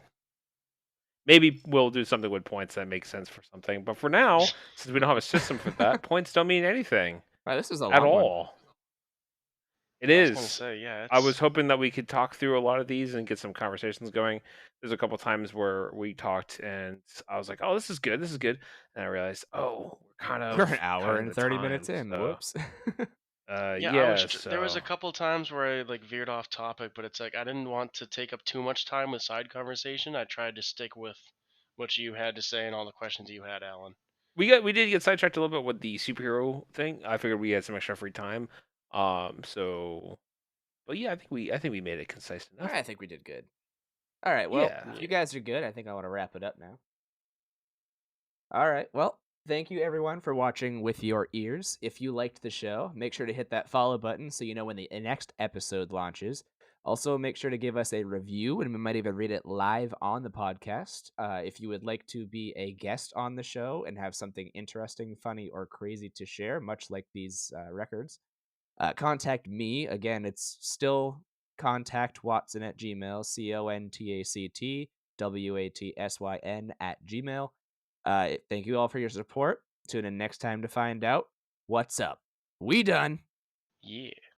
Maybe we'll do something with points that makes sense for something. But for now, since we don't have a system for that, points don't mean anything Wow, this is a at long one. all. It I was gonna is. say, yeah, I was it's hoping that we could talk through a lot of these and get some conversations going. There's a couple times where we talked and I was like, "Oh, this is good. This is good." And I realized, "Oh, we're kind We're of an hour cutting and the 30 time." minutes in. So, Whoops. yeah. yeah, There was so a couple times where I like veered off topic, but it's like I didn't want to take up too much time with side conversation. I tried to stick with what you had to say and all the questions you had, Alan. we did get sidetracked a little bit with the superhero thing. I figured we had some extra free time. So but yeah, I think we made it concise All enough. right, I think we did good. All right, well, Yeah. if you guys are good, I think I want to wrap it up now. All right, well, thank you everyone for watching with your ears. If you liked the show, make sure to hit that follow button so you know when the next episode launches. Also, make sure to give us a review, and we might even read it live on the podcast. If you would like to be a guest on the show and have something interesting, funny, or crazy to share, much like these records, contact me. Again, it's still contact Watsyn at Gmail, CONTACT WATSYN at Gmail. Thank you all for your support. Tune in next time to find out what's up. We done. Yeah.